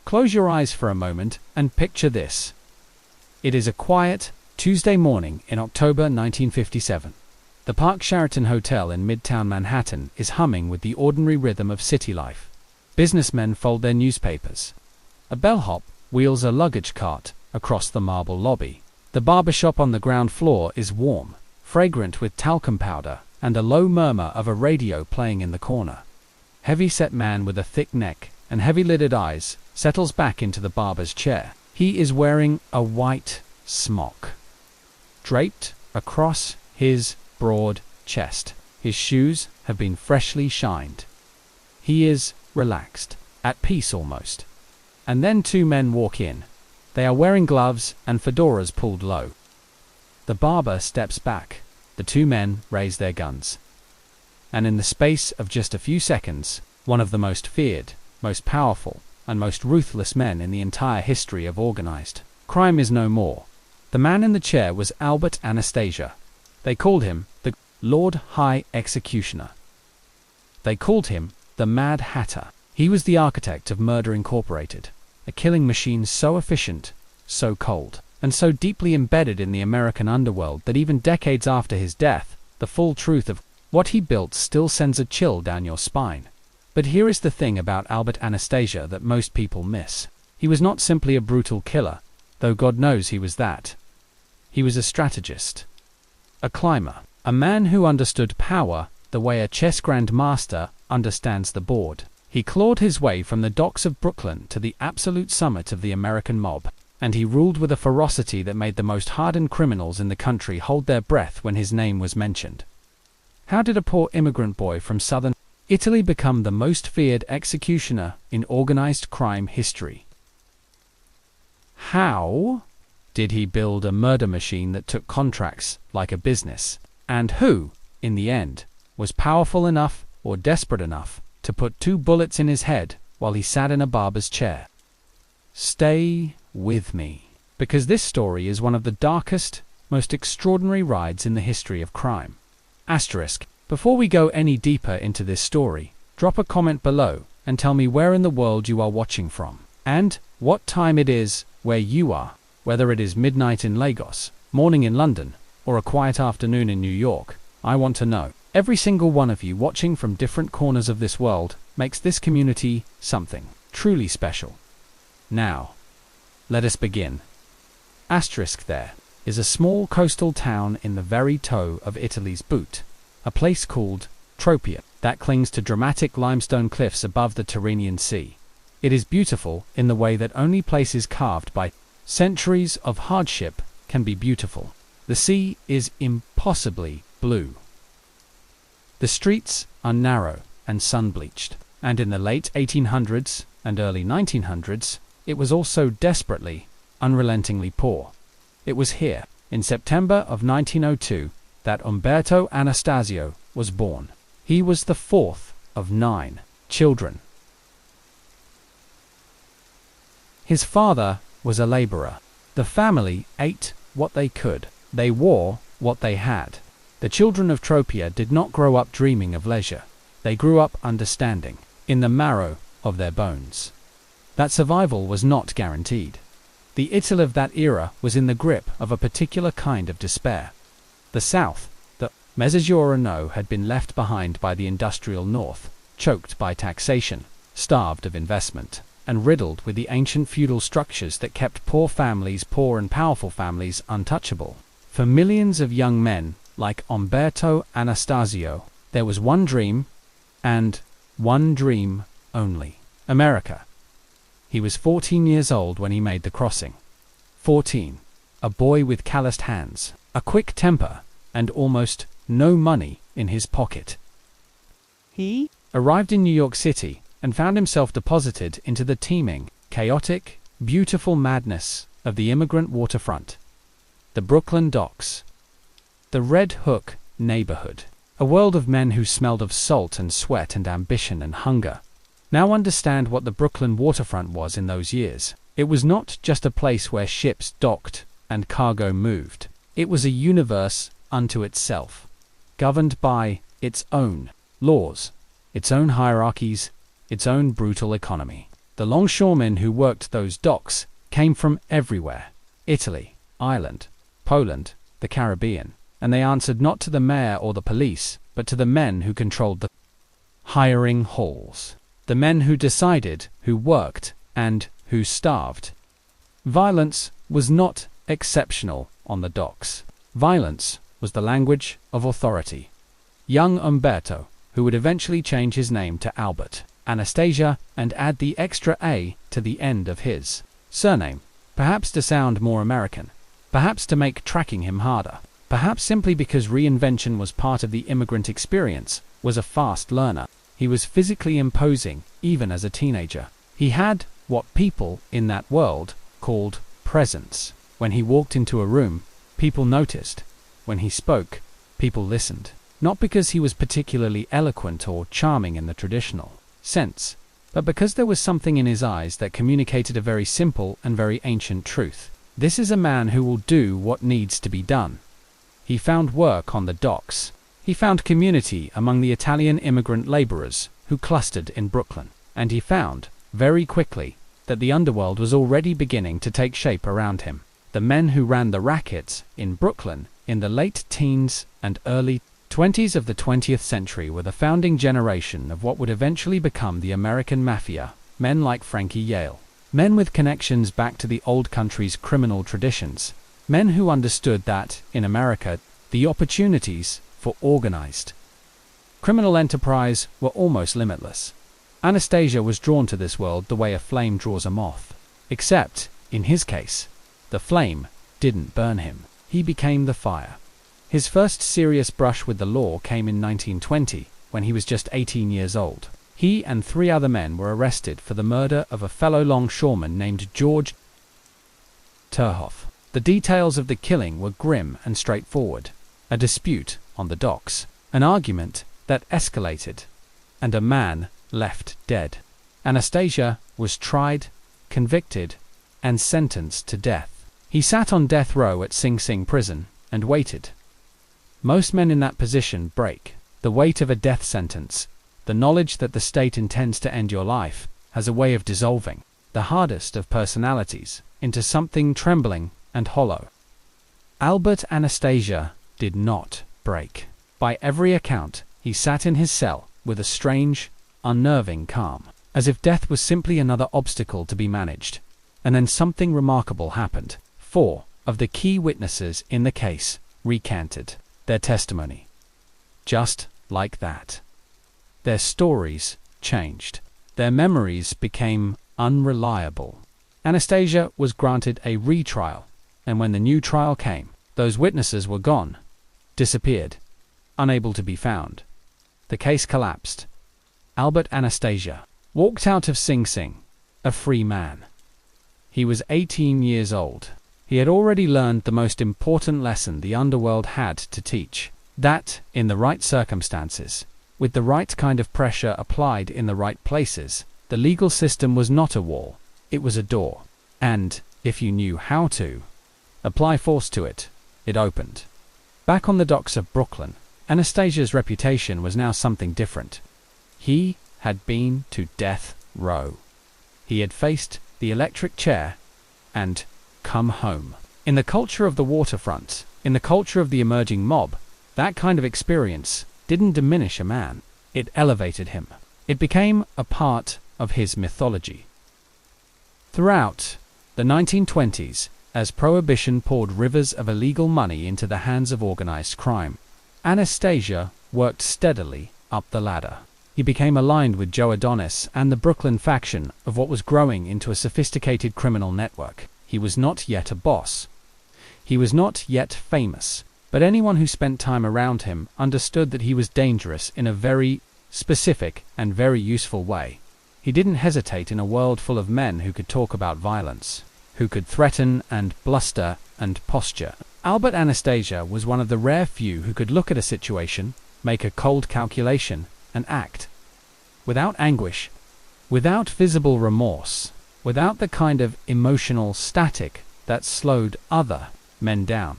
Close your eyes for a moment and picture this. It is a quiet, Tuesday morning in October 1957. The Park Sheraton Hotel in Midtown Manhattan is humming with the ordinary rhythm of city life. Businessmen fold their newspapers. A bellhop wheels a luggage cart across the marble lobby. The barbershop on the ground floor is warm, fragrant with talcum powder, and a low murmur of a radio playing in the corner. Heavy-set man with a thick neck and heavy-lidded eyes settles back into the barber's chair. He is wearing a white smock, draped across his broad chest. His shoes have been freshly shined. He is relaxed, at peace almost. And then two men walk in. They are wearing gloves and fedoras pulled low. The barber steps back. The two men raise their guns. And in the space of just a few seconds, one of the most feared, most powerful, and most ruthless men in the entire history of organized crime is no more. The man in the chair was Albert Anastasia. They called him the Lord High Executioner. They called him the Mad Hatter. He was the architect of Murder Incorporated, a killing machine so efficient, so cold, and so deeply embedded in the American underworld that even decades after his death, the full truth of what he built still sends a chill down your spine. But here is the thing about Albert Anastasia that most people miss. He was not simply a brutal killer, though God knows he was that. He was a strategist, a climber, a man who understood power the way a chess grandmaster understands the board. He clawed his way from the docks of Brooklyn to the absolute summit of the American mob, and he ruled with a ferocity that made the most hardened criminals in the country hold their breath when his name was mentioned. How did a poor immigrant boy from southern Italy become the most feared executioner in organized crime history? How did he build a murder machine that took contracts like a business? And who, in the end, was powerful enough or desperate enough to put 2 bullets in his head while he sat in a barber's chair? Stay with me, because this story is one of the darkest, most extraordinary rides in the history of crime. Asterisk. Before we go any deeper into this story, drop a comment below and tell me where in the world you are watching from, and what time it is where you are, whether it is midnight in Lagos, morning in London, or a quiet afternoon in New York. I want to know. Every single one of you watching from different corners of this world makes this community something truly special. Now, let us begin. Asterisk. There is a small coastal town in the very toe of Italy's boot, a place called Tropea that clings to dramatic limestone cliffs above the Tyrrhenian Sea. It is beautiful in the way that only places carved by centuries of hardship can be beautiful. The sea is impossibly blue. The streets are narrow and sun-bleached, and in the late 1800s and early 1900s, it was also desperately, unrelentingly poor. It was here, in September of 1902, that Umberto Anastasia was born. He was the 4th of 9 children. His father was a laborer. The family ate what they could. They wore what they had. The children of Tropea did not grow up dreaming of leisure. They grew up understanding, in the marrow of their bones, that survival was not guaranteed. The Italy of that era was in the grip of a particular kind of despair. The South, the Mezzogiorno, had been left behind by the industrial North, choked by taxation, starved of investment, and riddled with the ancient feudal structures that kept poor families poor and powerful families untouchable. For millions of young men, like Umberto Anastasia, there was one dream, and one dream only: America. He was 14 years old when he made the crossing. 14. A boy with calloused hands, a quick temper, and almost no money in his pocket. He arrived in New York City and found himself deposited into the teeming, chaotic, beautiful madness of the immigrant waterfront, the Brooklyn docks, the Red Hook neighborhood, a world of men who smelled of salt and sweat and ambition and hunger. Now understand what the Brooklyn waterfront was in those years. It was not just a place where ships docked and cargo moved. It was a universe unto itself, governed by its own laws, its own hierarchies, its own brutal economy. The longshoremen who worked those docks came from everywhere: Italy, Ireland, Poland, the Caribbean, and they answered not to the mayor or the police, but to the men who controlled the hiring halls, the men who decided who worked and who starved. Violence was not exceptional on the docks. Violence was the language of authority. Young Umberto, who would eventually change his name to Albert Anastasia and add the extra A to the end of his surname, perhaps to sound more American, perhaps to make tracking him harder, perhaps simply because reinvention was part of the immigrant experience, was a fast learner. He was physically imposing, even as a teenager. He had what people in that world called presence. When he walked into a room, people noticed. When he spoke, people listened. Not because he was particularly eloquent or charming in the traditional sense, but because there was something in his eyes that communicated a very simple and very ancient truth. This is a man who will do what needs to be done. He found work on the docks. He found community among the Italian immigrant laborers who clustered in Brooklyn. And he found, very quickly, that the underworld was already beginning to take shape around him. The men who ran the rackets in Brooklyn in the late teens and early 20s of the 20th century were the founding generation of what would eventually become the American Mafia, men like Frankie Yale. Men with connections back to the old country's criminal traditions. Men who understood that, in America, the opportunities for organized criminal enterprise were almost limitless. Anastasia was drawn to this world the way a flame draws a moth. Except, in his case, the flame didn't burn him. He became the fire. His first serious brush with the law came in 1920, when he was just 18 years old. He and 3 other men were arrested for the murder of a fellow longshoreman named George Terhoff. The details of the killing were grim and straightforward. A dispute on the docks, an argument that escalated, and a man left dead. Anastasia was tried, convicted, and sentenced to death. He sat on death row at Sing Sing prison and waited. Most men in that position break. The weight of a death sentence, the knowledge that the state intends to end your life, has a way of dissolving the hardest of personalities into something trembling and hollow. Albert Anastasia did not break. By every account, he sat in his cell with a strange, unnerving calm, as if death was simply another obstacle to be managed. And then something remarkable happened. 4 of the key witnesses in the case recanted their testimony. Just like that. Their stories changed. Their memories became unreliable. Anastasia was granted a retrial, and when the new trial came, those witnesses were gone, disappeared, unable to be found. The case collapsed. Albert Anastasia walked out of Sing Sing, a free man. He was 18 years old. He had already learned the most important lesson the underworld had to teach, that, in the right circumstances, with the right kind of pressure applied in the right places, the legal system was not a wall, it was a door. And, if you knew how to apply force to it, it opened. Back on the docks of Brooklyn, Anastasia's reputation was now something different. He had been to death row. He had faced the electric chair and come home. In the culture of the waterfront, in the culture of the emerging mob, that kind of experience didn't diminish a man. It elevated him. It became a part of his mythology. Throughout the 1920s, as prohibition poured rivers of illegal money into the hands of organized crime, Anastasia worked steadily up the ladder. He became aligned with Joe Adonis and the Brooklyn faction of what was growing into a sophisticated criminal network. He was not yet a boss. He was not yet famous, but anyone who spent time around him understood that he was dangerous in a very specific and very useful way. He didn't hesitate in a world full of men who could talk about violence, who could threaten and bluster and posture. Albert Anastasia was one of the rare few who could look at a situation, make a cold calculation, and act. Without anguish, without visible remorse, without the kind of emotional static that slowed other men down.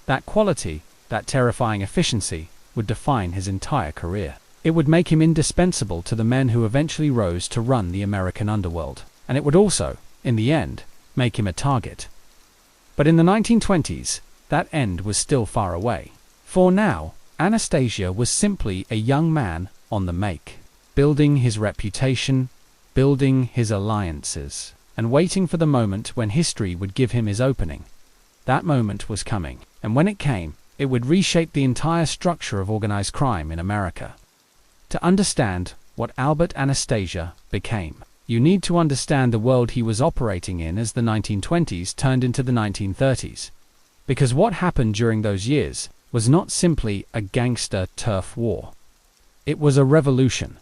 That quality, that terrifying efficiency, would define his entire career. It would make him indispensable to the men who eventually rose to run the American underworld. and it would also, in the end, make him a target. But in the 1920s, that end was still far away. For now, Anastasia was simply a young man on the make, building his reputation, building his alliances, and waiting for the moment when history would give him his opening. That moment was coming, and when it came, it would reshape the entire structure of organized crime in America. To understand what Albert Anastasia became, you need to understand the world he was operating in as the 1920s turned into the 1930s. Because what happened during those years was not simply a gangster turf war. It was a revolution,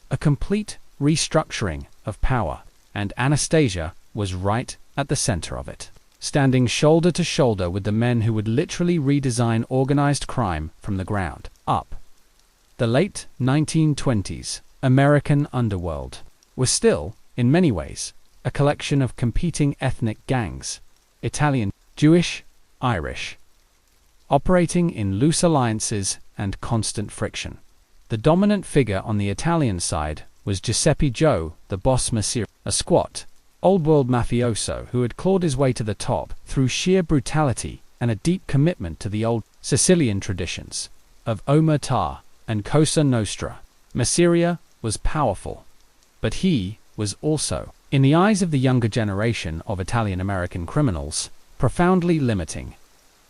a complete restructuring of power, and Anastasia was right at the center of it, standing shoulder to shoulder with the men who would literally redesign organized crime from the ground up. The late 1920s American underworld was still, in many ways, a collection of competing ethnic gangs, Italian, Jewish, Irish, operating in loose alliances and constant friction. The dominant figure on the Italian side was Giuseppe Joe, the boss Masiria, a squat, old-world mafioso who had clawed his way to the top through sheer brutality and a deep commitment to the old Sicilian traditions of omertà and cosa nostra. Masiria was powerful, but he was also, in the eyes of the younger generation of Italian-American criminals, profoundly limiting.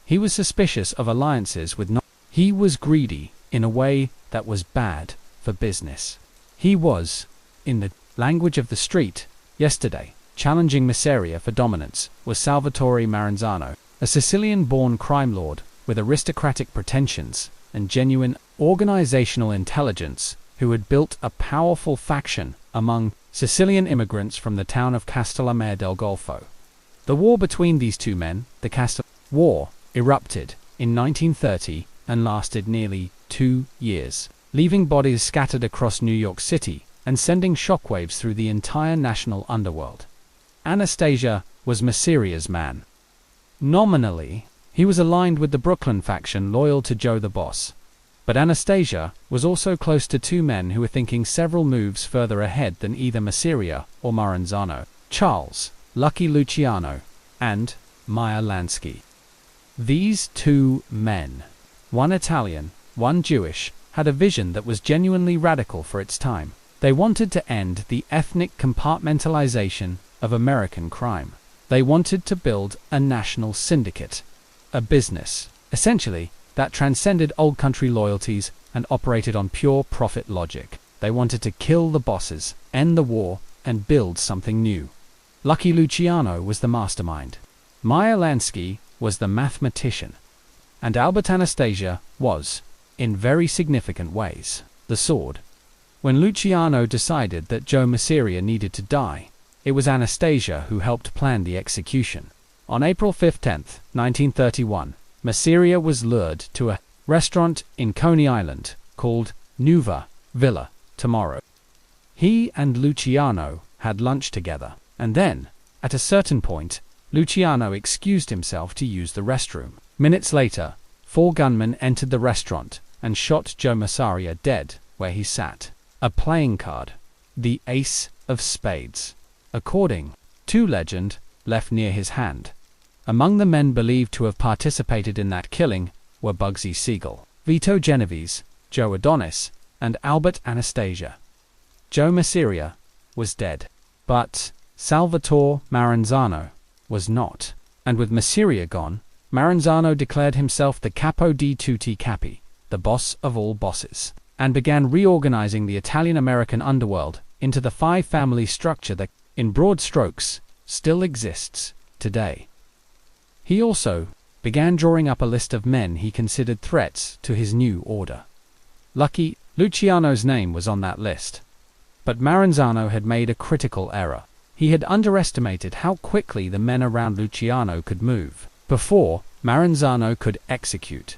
He was suspicious of alliances with he was greedy in a way that was bad for business. He was, in the language of the street, yesterday, challenging Masiria for dominance was Salvatore Maranzano, a Sicilian-born crime lord with aristocratic pretensions and genuine organizational intelligence who had built a powerful faction among Sicilian immigrants from the town of Castellammare del Golfo. The war between these two men, the Castellamare War, erupted in 1930 and lasted nearly 2 years, leaving bodies scattered across New York City and sending shockwaves through the entire national underworld. Anastasia was Masiria's man. Nominally, he was aligned with the Brooklyn faction loyal to Joe the Boss, but Anastasia was also close to two men who were thinking several moves further ahead than either Masiria or Maranzano: Charles Lucky Luciano and Meyer Lansky. These two men, one Italian, one Jewish, had a vision that was genuinely radical for its time. They wanted to end the ethnic compartmentalization of American crime. They wanted to build a national syndicate, a business, essentially, that transcended old country loyalties and operated on pure profit logic. They wanted to kill the bosses, end the war, and build something new. Lucky Luciano was the mastermind. Meyer Lansky was the mathematician. And Albert Anastasia was, in very significant ways, the sword. When Luciano decided that Joe Masiria needed to die, it was Anastasia who helped plan the execution. On April 10th, 1931, Masiria was lured to a restaurant in Coney Island called Nuva Villa Tomorrow. He and Luciano had lunch together, and then, at a certain point, Luciano excused himself to use the restroom. Minutes later, 4 gunmen entered the restaurant and shot Joe Masiria dead where he sat. A playing card, the ace of spades, according to legend, left near his hand. Among the men believed to have participated in that killing were Bugsy Siegel, Vito Genovese, Joe Adonis, and Albert Anastasia. Joe Masiria was dead, but Salvatore Maranzano was not, and with Masiria gone, Maranzano declared himself the capo di tutti capi, the boss of all bosses, and began reorganizing the Italian-American underworld into the 5-family structure that, in broad strokes, still exists today. He also began drawing up a list of men he considered threats to his new order. Lucky Luciano's name was on that list. But Maranzano had made a critical error. He had underestimated how quickly the men around Luciano could move before Maranzano could execute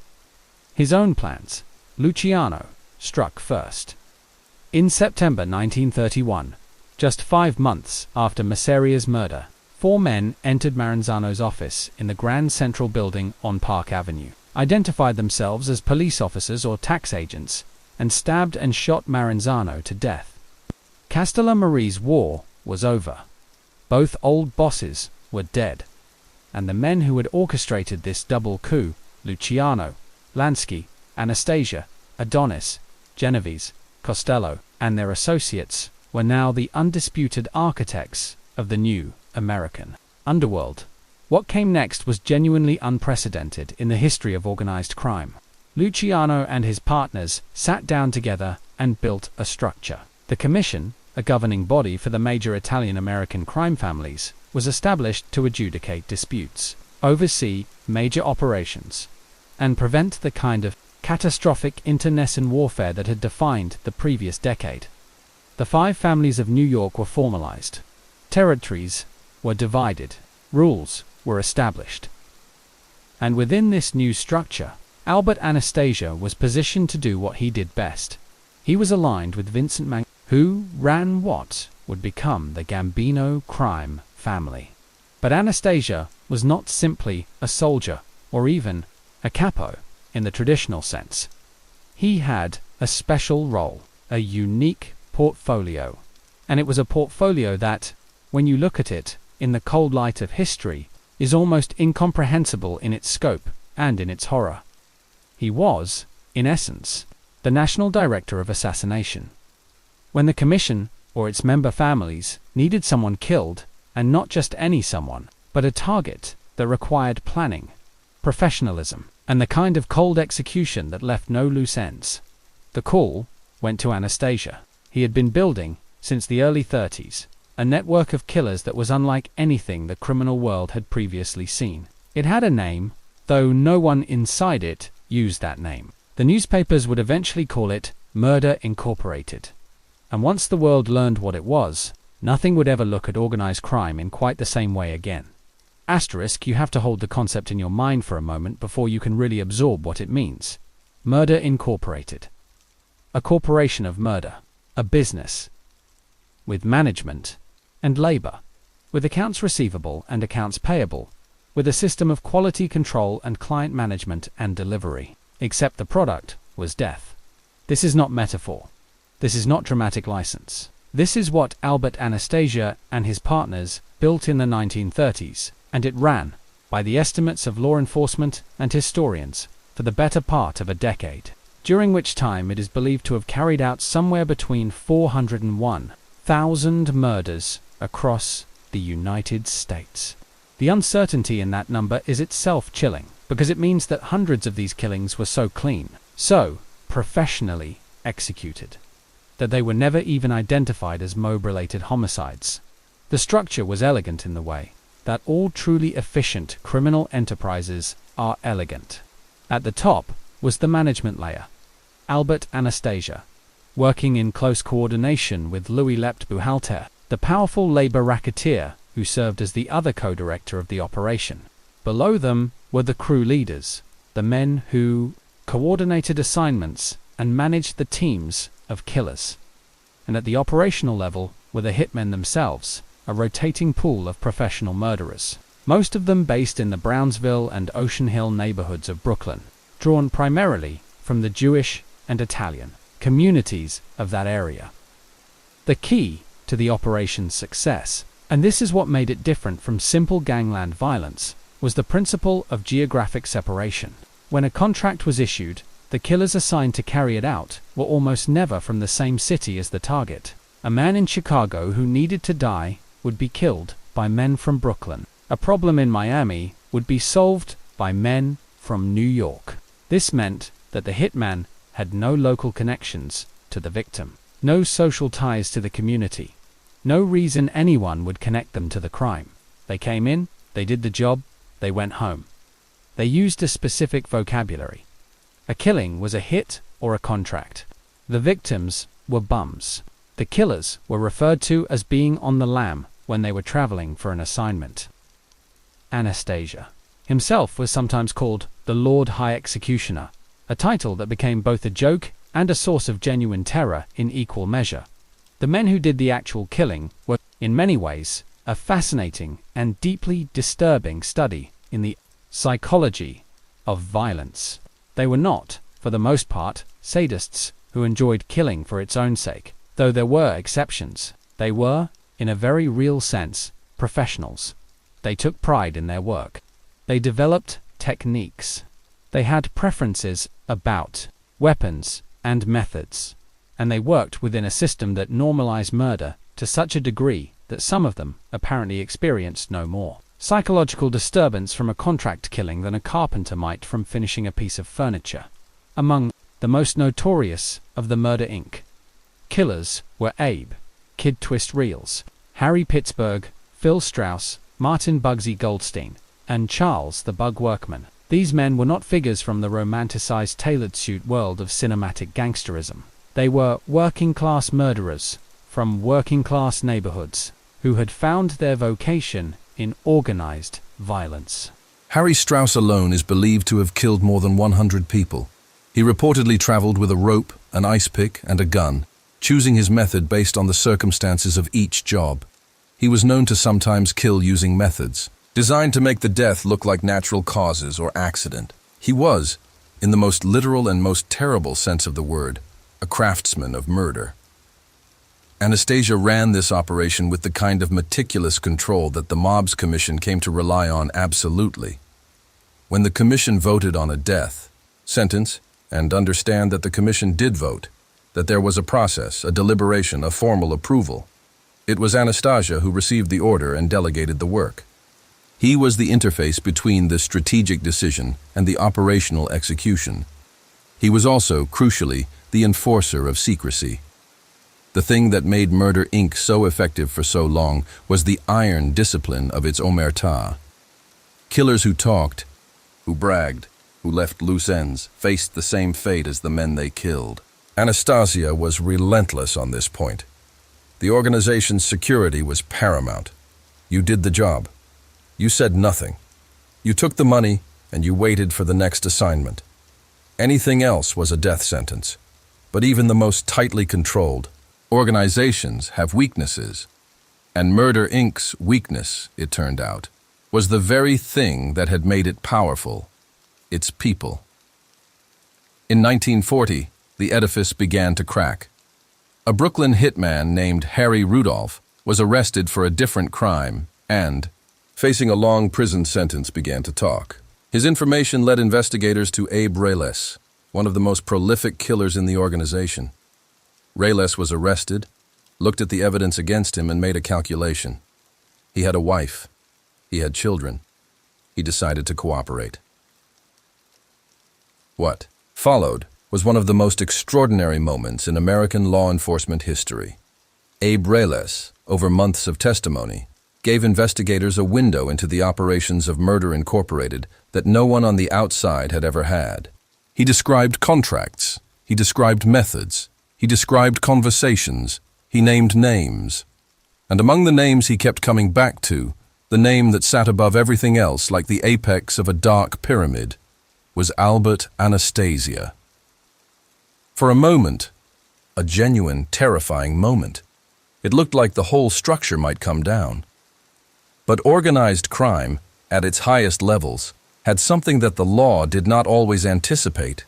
his own plans. Luciano struck first. In September 1931, just 5 months after Masiria's murder, 4 men entered Maranzano's office in the Grand Central Building on Park Avenue, identified themselves as police officers or tax agents, and stabbed and shot Maranzano to death. Castellammare War was over. Both old bosses were dead, and the men who had orchestrated this double coup, Luciano, Lansky, Anastasia, Adonis, Genovese, Costello, and their associates, were now the undisputed architects of the new American underworld. What came next was genuinely unprecedented in the history of organized crime. Luciano and his partners sat down together and built a structure. The Commission, a governing body for the major Italian-American crime families, was established to adjudicate disputes, oversee major operations, and prevent the kind of catastrophic internecine warfare that had defined the previous decade. The 5 families of New York were formalized. Territories were divided. Rules were established. And within this new structure, Albert Anastasia was positioned to do what he did best. He was aligned with Vincent Mann, who ran what would become the Gambino crime family. But Anastasia was not simply a soldier, or even a capo, in the traditional sense. He had a special role, a unique portfolio. And it was a portfolio that, when you look at it in the cold light of history, is almost incomprehensible in its scope and in its horror. He was, in essence, the National Director of Assassination. When the Commission, or its member families, needed someone killed, and not just any someone, but a target that required planning, professionalism, and the kind of cold execution that left no loose ends, the call went to Anastasia. He had been building, since the early 30s, a network of killers that was unlike anything the criminal world had previously seen. It had a name, though no one inside it used that name. The newspapers would eventually call it Murder Incorporated. And once the world learned what it was, nothing would ever look at organized crime in quite the same way again. Asterisk, you have to hold the concept in your mind for a moment before you can really absorb what it means. Murder Incorporated. A corporation of murder. A business. With management and labor. With accounts receivable and accounts payable. With a system of quality control and client management and delivery. Except the product was death. This is not metaphor. This is not dramatic license. This is what Albert Anastasia and his partners built in the 1930s, and it ran, by the estimates of law enforcement and historians, for the better part of a decade, during which time it is believed to have carried out somewhere between 401,000 murders across the United States. The uncertainty in that number is itself chilling, because it means that hundreds of these killings were so clean, so professionally executed, that they were never even identified as mob-related homicides. The structure was elegant in the way that all truly efficient criminal enterprises are elegant. At the top was the management layer, Albert Anastasia, working in close coordination with Louis Lepte-Buhalter, the powerful labor racketeer who served as the other co-director of the operation. Below them were the crew leaders, the men who coordinated assignments and managed the teams of killers. And at the operational level were the hitmen themselves, a rotating pool of professional murderers, most of them based in the Brownsville and Ocean Hill neighborhoods of Brooklyn, drawn primarily from the Jewish and Italian communities of that area. The key to the operation's success, and this is what made it different from simple gangland violence, was the principle of geographic separation. When a contract was issued, the killers assigned to carry it out were almost never from the same city as the target. A man in Chicago who needed to die would be killed by men from Brooklyn. A problem in Miami would be solved by men from New York. This meant that the hitman had no local connections to the victim, no social ties to the community, no reason anyone would connect them to the crime. They came in, they did the job, they went home. They used a specific vocabulary. A killing was a hit or a contract. The victims were bums. The killers were referred to as being on the lam when they were traveling for an assignment. Anastasia himself was sometimes called the Lord High Executioner, a title that became both a joke and a source of genuine terror in equal measure. The men who did the actual killing were, in many ways, a fascinating and deeply disturbing study in the psychology of violence. They were not, for the most part, sadists who enjoyed killing for its own sake, though there were exceptions. They were, in a very real sense, professionals. They took pride in their work. They developed techniques. They had preferences about weapons and methods. And they worked within a system that normalized murder to such a degree that some of them apparently experienced no more psychological disturbance from a contract killing than a carpenter might from finishing a piece of furniture. Among the most notorious of the Murder Inc. killers were Abe, Kid Twist Reels, Harry Pittsburgh, Phil Strauss, Martin Bugsy Goldstein, and Charles the Bug Workman. These men were not figures from the romanticized tailored suit world of cinematic gangsterism. They were working-class murderers from working-class neighborhoods who had found their vocation in organized violence. Harry Strauss alone is believed to have killed more than 100 people. He reportedly traveled with a rope, an ice pick, and a gun, choosing his method based on the circumstances of each job. He was known to sometimes kill using methods designed to make the death look like natural causes or accident. He was, in the most literal and most terrible sense of the word, a craftsman of murder. Anastasia ran this operation with the kind of meticulous control that the mob's commission came to rely on absolutely. When the commission voted on a death sentence, and understand that the commission did vote, that there was a process, a deliberation, a formal approval, it was Anastasia who received the order and delegated the work. He was the interface between the strategic decision and the operational execution. He was also, crucially, the enforcer of secrecy. The thing that made Murder Inc. so effective for so long was the iron discipline of its omerta. Killers who talked, who bragged, who left loose ends, faced the same fate as the men they killed. Anastasia was relentless on this point. The organization's security was paramount. You did the job. You said nothing. You took the money and you waited for the next assignment. Anything else was a death sentence. But even the most tightly controlled organizations have weaknesses, and Murder Inc.'s weakness, it turned out, was the very thing that had made it powerful, its people. In 1940, the edifice began to crack. A Brooklyn hitman named Harry Rudolph was arrested for a different crime and, facing a long prison sentence, began to talk. His information led investigators to Abe Reyes, one of the most prolific killers in the organization. Reyes was arrested, looked at the evidence against him, and made a calculation. He had a wife. He had children. He decided to cooperate. What followed was one of the most extraordinary moments in American law enforcement history. Abe Reyes, over months of testimony, gave investigators a window into the operations of Murder Incorporated that no one on the outside had ever had. He described contracts. He described methods. He described conversations. He named names. And among the names he kept coming back to, the name that sat above everything else like the apex of a dark pyramid, was Albert Anastasia. For a moment, a genuine, terrifying moment, it looked like the whole structure might come down. But organized crime, at its highest levels, had something that the law did not always anticipate.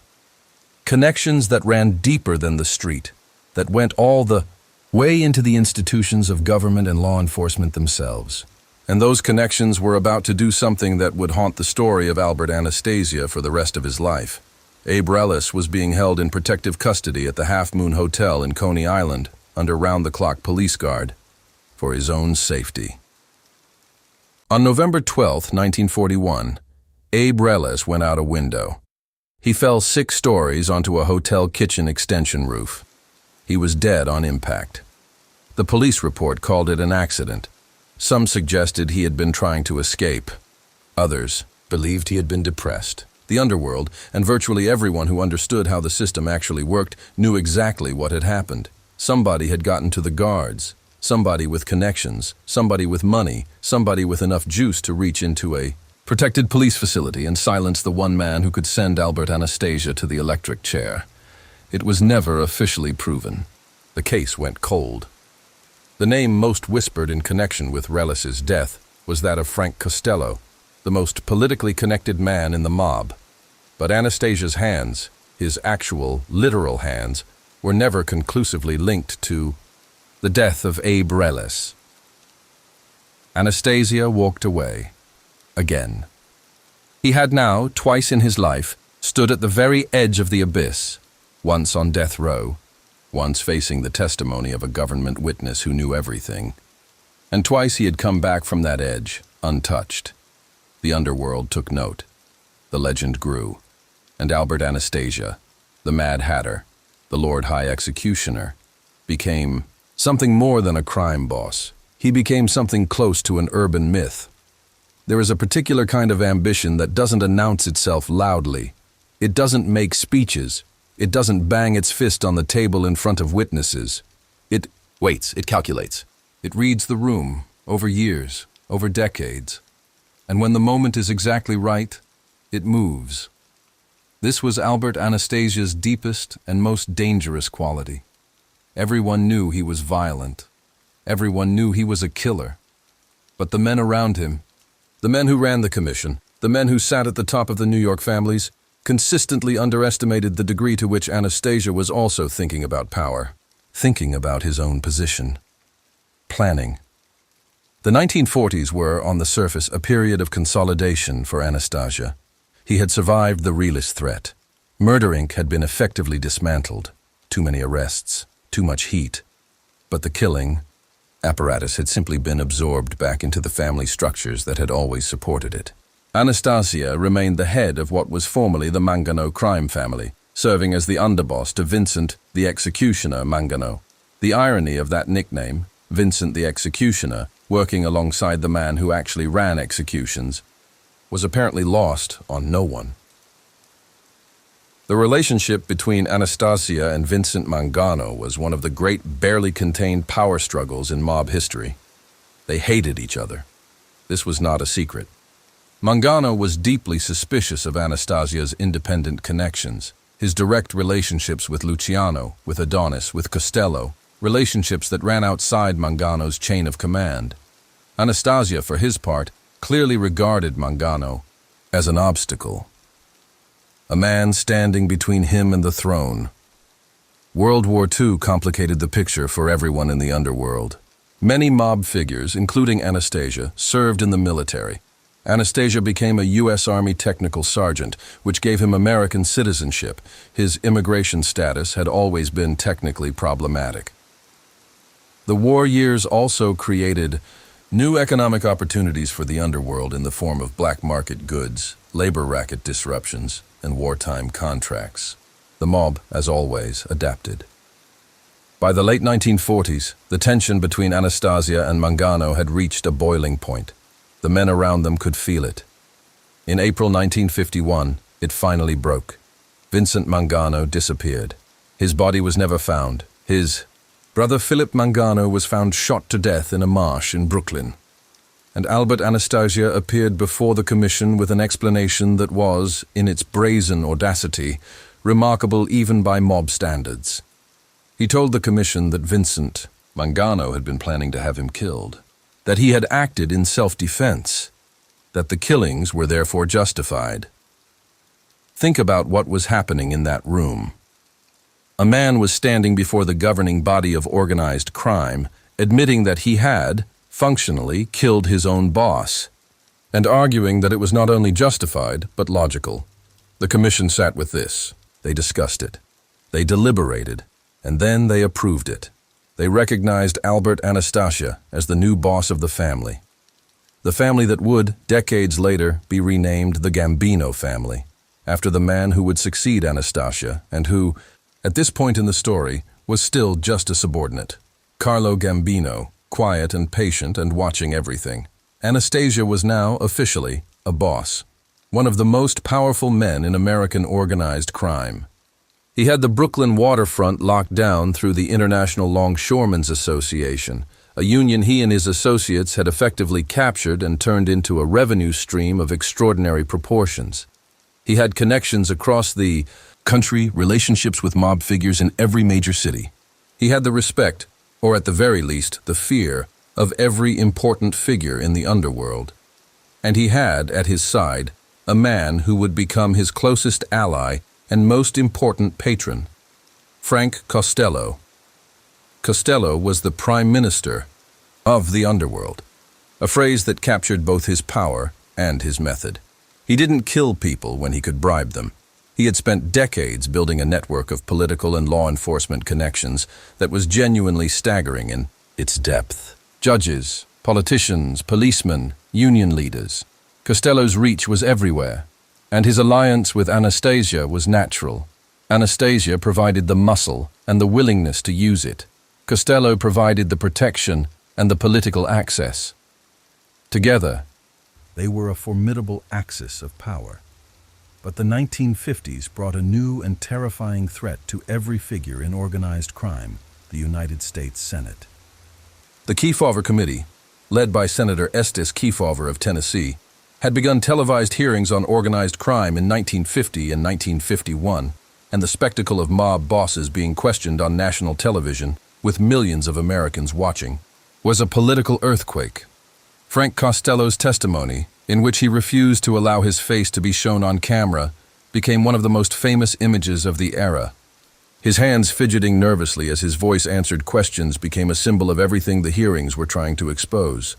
Connections that ran deeper than the street, that went all the way into the institutions of government and law enforcement themselves. And those connections were about to do something that would haunt the story of Albert Anastasia for the rest of his life. Abe Reyes was being held in protective custody at the Half Moon Hotel in Coney Island under round-the-clock police guard for his own safety. On November 12, 1941, Abe Reyes went out a window. He fell 6 stories onto a hotel kitchen extension roof. He was dead on impact. The police report called it an accident. Some suggested he had been trying to escape. Others believed he had been depressed. The underworld, and virtually everyone who understood how the system actually worked, knew exactly what had happened. Somebody had gotten to the guards. Somebody with connections, somebody with money, somebody with enough juice to reach into a protected police facility and silence the one man who could send Albert Anastasia to the electric chair. It was never officially proven. The case went cold. The name most whispered in connection with Reyes's death was that of Frank Costello, the most politically connected man in the mob. But Anastasia's hands, his actual, literal hands, were never conclusively linked to the death of Abe Reyes. Anastasia walked away. Again. He had now, twice in his life, stood at the very edge of the abyss, once on death row, once facing the testimony of a government witness who knew everything, and twice he had come back from that edge, untouched. The underworld took note. The legend grew, and Albert Anastasia, the Mad Hatter, the Lord High Executioner, became something more than a crime boss. He became something close to an urban myth. There is a particular kind of ambition that doesn't announce itself loudly. It doesn't make speeches. It doesn't bang its fist on the table in front of witnesses. It waits, it calculates. It reads the room, over years, over decades. And when the moment is exactly right, it moves. This was Albert Anastasia's deepest and most dangerous quality. Everyone knew he was violent. Everyone knew he was a killer. But the men around him, the men who ran the commission, the men who sat at the top of the New York families, consistently underestimated the degree to which Anastasia was also thinking about power, thinking about his own position. Planning. The 1940s were, on the surface, a period of consolidation for Anastasia. He had survived the realist threat. Murder Inc. had been effectively dismantled. Too many arrests, too much heat. But the killing apparatus had simply been absorbed back into the family structures that had always supported it. Anastasia remained the head of what was formerly the Mangano crime family, serving as the underboss to Vincent the Executioner Mangano. The irony of that nickname, Vincent the Executioner, working alongside the man who actually ran executions, was apparently lost on no one. The relationship between Anastasia and Vincent Mangano was one of the great barely contained power struggles in mob history. They hated each other. This was not a secret. Mangano was deeply suspicious of Anastasia's independent connections, his direct relationships with Luciano, with Adonis, with Costello, relationships that ran outside Mangano's chain of command. Anastasia, for his part, clearly regarded Mangano as an obstacle, a man standing between him and the throne. World War II complicated the picture for everyone in the underworld. Many mob figures, including Anastasia, served in the military. Anastasia became a U.S. Army technical sergeant, which gave him American citizenship. His immigration status had always been technically problematic. The war years also created new economic opportunities for the underworld in the form of black market goods, labor racket disruptions, and wartime contracts. The mob, as always, adapted. By the late 1940s, the tension between Anastasia and Mangano had reached a boiling point. The men around them could feel it. In April 1951, it finally broke. Vincent Mangano disappeared. His body was never found. His brother Philip Mangano was found shot to death in a marsh in Brooklyn. And Albert Anastasia appeared before the commission with an explanation that was, in its brazen audacity, remarkable even by mob standards. He told the commission that Vincent Mangano had been planning to have him killed, that he had acted in self-defense, that the killings were therefore justified. Think about what was happening in that room. A man was standing before the governing body of organized crime, admitting that he had, functionally, killed his own boss, and arguing that it was not only justified, but logical. The commission sat with this. They discussed it. They deliberated, and then they approved it. They recognized Albert Anastasia as the new boss of the family that would, decades later, be renamed the Gambino family, after the man who would succeed Anastasia and who, at this point in the story, was still just a subordinate. Carlo Gambino, quiet and patient and watching everything. Anastasia was now, officially, a boss, one of the most powerful men in American organized crime. He had the Brooklyn waterfront locked down through the International Longshoremen's Association, a union he and his associates had effectively captured and turned into a revenue stream of extraordinary proportions. He had connections across the country, relationships with mob figures in every major city. He had the respect, or at the very least, the fear, of every important figure in the underworld. And he had, at his side, a man who would become his closest ally and most important patron, Frank Costello. Costello was the prime minister of the underworld. a phrase that captured both his power and his method. He didn't kill people when he could bribe them. He had spent decades building a network of political and law enforcement connections that was genuinely staggering in its depth. Judges, politicians, policemen, union leaders. Costello's reach was everywhere, and his alliance with Anastasia was natural. Anastasia provided the muscle and the willingness to use it. Costello provided the protection and the political access. Together, they were a formidable axis of power. But the 1950s brought a new and terrifying threat to every figure in organized crime, the United States Senate. The Kefauver Committee, led by Senator Estes Kefauver of Tennessee, had begun televised hearings on organized crime in 1950 and 1951, and the spectacle of mob bosses being questioned on national television, with millions of Americans watching, was a political earthquake. Frank Costello's testimony, in which he refused to allow his face to be shown on camera, became one of the most famous images of the era. His hands fidgeting nervously as his voice answered questions became a symbol of everything the hearings were trying to expose.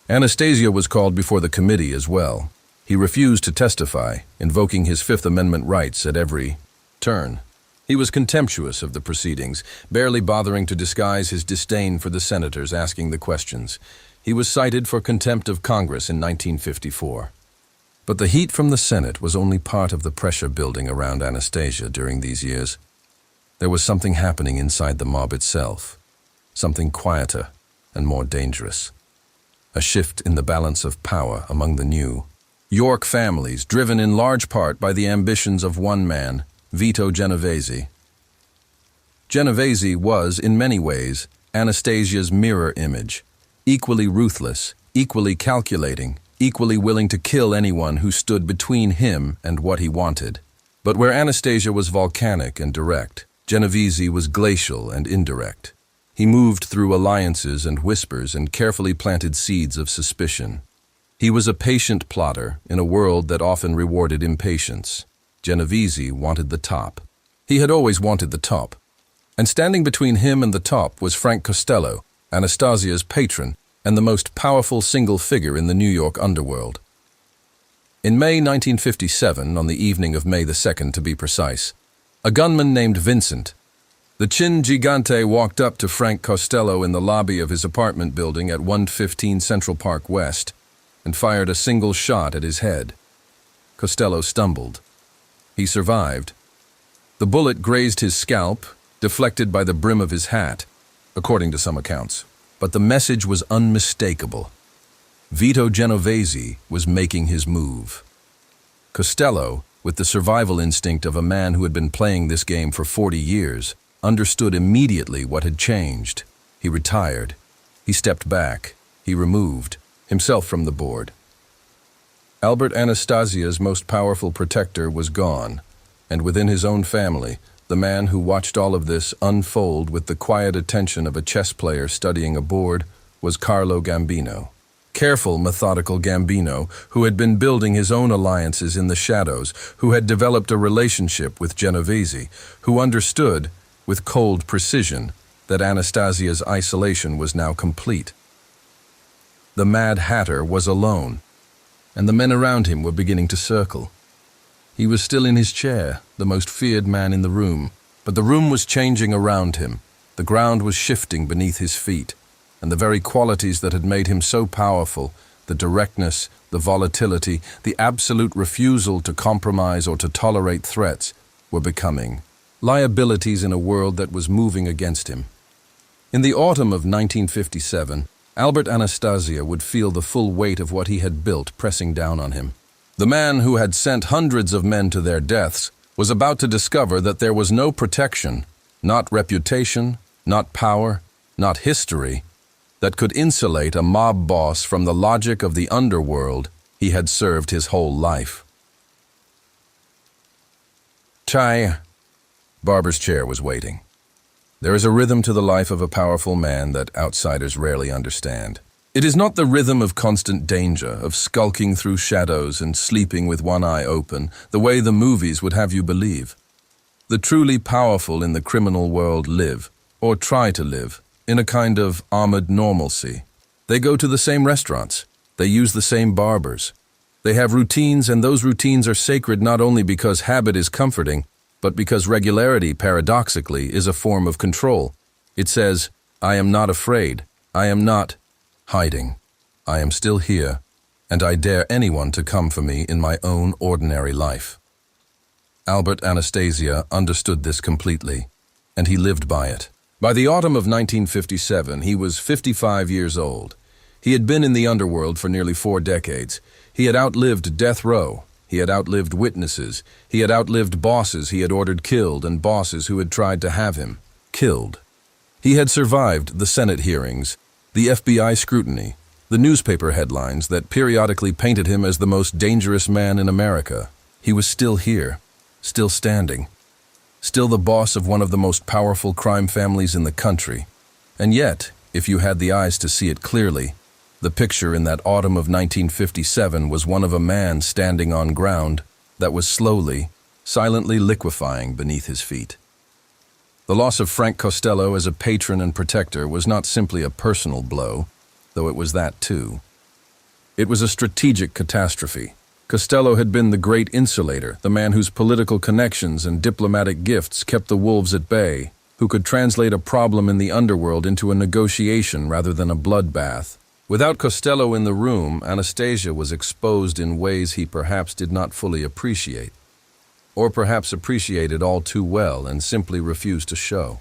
Anastasia was called before the committee as well. He refused to testify, invoking his Fifth Amendment rights at every turn. He was contemptuous of the proceedings, barely bothering to disguise his disdain for the senators asking the questions. He was cited for contempt of Congress in 1954. But the heat from the Senate was only part of the pressure building around Anastasia during these years. There was something happening inside the mob itself, something quieter and more dangerous. A shift in the balance of power among the New York families, driven in large part by the ambitions of one man, Vito Genovese. Genovese was, in many ways, Anastasia's mirror image, equally ruthless, equally calculating, equally willing to kill anyone who stood between him and what he wanted. But where Anastasia was volcanic and direct, Genovese was glacial and indirect. He moved through alliances and whispers and carefully planted seeds of suspicion. He was a patient plotter in a world that often rewarded impatience. Genovese wanted the top. He had always wanted the top. And standing between him and the top was Frank Costello, Anastasia's patron and the most powerful single figure in the New York underworld. In May 1957, on the evening of May the 2nd to be precise, a gunman named Vincent, the Chin Gigante, walked up to Frank Costello in the lobby of his apartment building at 115 Central Park West and fired a single shot at his head. Costello stumbled. He survived. The bullet grazed his scalp, deflected by the brim of his hat, according to some accounts. But the message was unmistakable. Vito Genovese was making his move. Costello, with the survival instinct of a man who had been playing this game for 40 years, understood immediately what had changed. He retired. He stepped back. He removed himself from the board. Albert Anastasia's most powerful protector was gone, and within his own family, the man who watched all of this unfold with the quiet attention of a chess player studying a board was Carlo Gambino. Careful, methodical Gambino, who had been building his own alliances in the shadows, who had developed a relationship with Genovese, who understood, with cold precision, that Anastasia's isolation was now complete. The Mad Hatter was alone, and the men around him were beginning to circle. He was still in his chair, the most feared man in the room, but the room was changing around him. The ground was shifting beneath his feet, and the very qualities that had made him so powerful, the directness, the volatility, the absolute refusal to compromise or to tolerate threats, were becoming liabilities in a world that was moving against him. In the autumn of 1957, Albert Anastasia would feel the full weight of what he had built pressing down on him. The man who had sent hundreds of men to their deaths was about to discover that there was no protection, not reputation, not power, not history, that could insulate a mob boss from the logic of the underworld he had served his whole life. Chai. Barber's chair was waiting. There is a rhythm to the life of a powerful man that outsiders rarely understand. It is not the rhythm of constant danger, of skulking through shadows and sleeping with one eye open, the way the movies would have you believe. The truly powerful in the criminal world live, or try to live, in a kind of armored normalcy. They go to the same restaurants. They use the same barbers. They have routines, and those routines are sacred not only because habit is comforting, but because regularity, paradoxically, is a form of control. It says, I am not afraid. I am not hiding. I am still here, and I dare anyone to come for me in my own ordinary life. Albert Anastasia understood this completely, and he lived by it. By the autumn of 1957, he was 55 years old. He had been in the underworld for nearly 4 decades. He had outlived death row. He had outlived witnesses. He had outlived bosses he had ordered killed and bosses who had tried to have him killed. He had survived the Senate hearings, the FBI scrutiny, the newspaper headlines that periodically painted him as the most dangerous man in America. He was still here, still standing, still the boss of one of the most powerful crime families in the country. And yet, if you had the eyes to see it clearly, the picture in that autumn of 1957 was one of a man standing on ground that was slowly, silently liquefying beneath his feet. The loss of Frank Costello as a patron and protector was not simply a personal blow, though it was that too. It was a strategic catastrophe. Costello had been the great insulator, the man whose political connections and diplomatic gifts kept the wolves at bay, who could translate a problem in the underworld into a negotiation rather than a bloodbath. Without Costello in the room, Anastasia was exposed in ways he perhaps did not fully appreciate, or perhaps appreciated all too well and simply refused to show.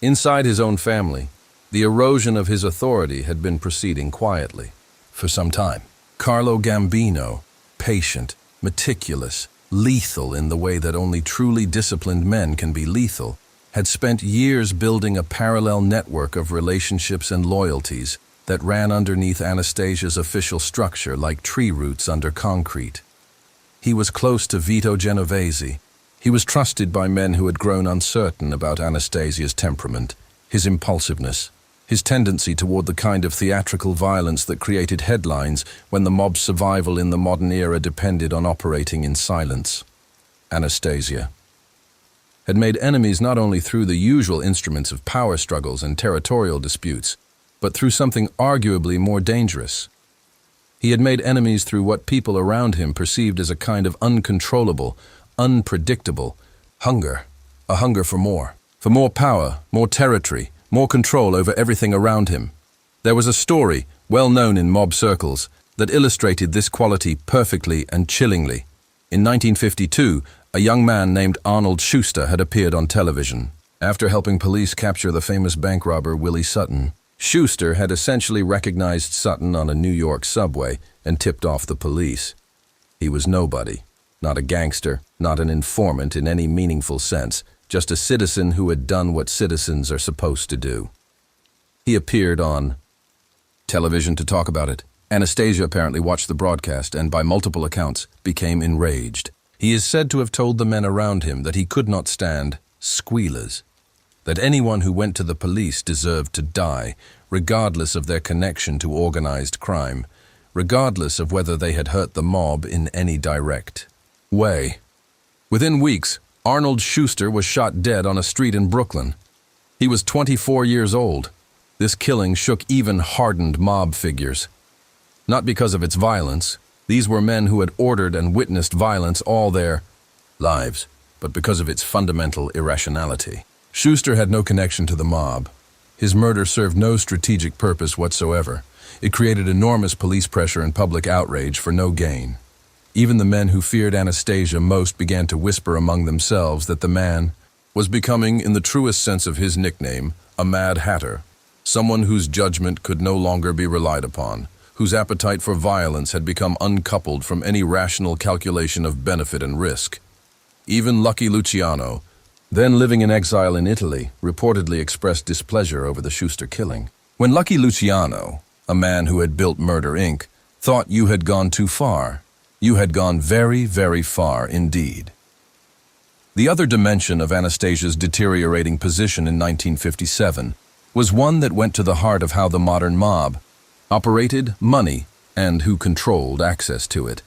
Inside his own family, the erosion of his authority had been proceeding quietly for some time. Carlo Gambino, patient, meticulous, lethal in the way that only truly disciplined men can be lethal, had spent years building a parallel network of relationships and loyalties that ran underneath Anastasia's official structure like tree roots under concrete. He was close to Vito Genovese. He was trusted by men who had grown uncertain about Anastasia's temperament, his impulsiveness, his tendency toward the kind of theatrical violence that created headlines when the mob's survival in the modern era depended on operating in silence. Anastasia had made enemies not only through the usual instruments of power struggles and territorial disputes, but through something arguably more dangerous. He had made enemies through what people around him perceived as a kind of uncontrollable, unpredictable hunger, a hunger for more power, more territory, more control over everything around him. There was a story, well known in mob circles, that illustrated this quality perfectly and chillingly. In 1952, a young man named Arnold Schuster had appeared on television. After helping police capture the famous bank robber Willie Sutton, Schuster had essentially recognized Sutton on a New York subway and tipped off the police. He was nobody, not a gangster, not an informant in any meaningful sense, just a citizen who had done what citizens are supposed to do. He appeared on television to talk about it. Anastasia apparently watched the broadcast and, by multiple accounts, became enraged. He is said to have told the men around him that he could not stand squealers, that anyone who went to the police deserved to die, regardless of their connection to organized crime, regardless of whether they had hurt the mob in any direct way. Within weeks, Arnold Schuster was shot dead on a street in Brooklyn. He was 24 years old. This killing shook even hardened mob figures. Not because of its violence. These were men who had ordered and witnessed violence all their lives, but because of its fundamental irrationality. Schuster had no connection to the mob. His murder served no strategic purpose whatsoever. It created enormous police pressure and public outrage for no gain. Even the men who feared Anastasia most began to whisper among themselves that the man was becoming, in the truest sense of his nickname, a Mad Hatter, someone whose judgment could no longer be relied upon, whose appetite for violence had become uncoupled from any rational calculation of benefit and risk. Even Lucky Luciano, then living in exile in Italy, reportedly expressed displeasure over the Schuster killing. When Lucky Luciano, a man who had built Murder, Inc., thought you had gone too far, you had gone very, very far indeed. The other dimension of Anastasia's deteriorating position in 1957 was one that went to the heart of how the modern mob operated money and who controlled access to it.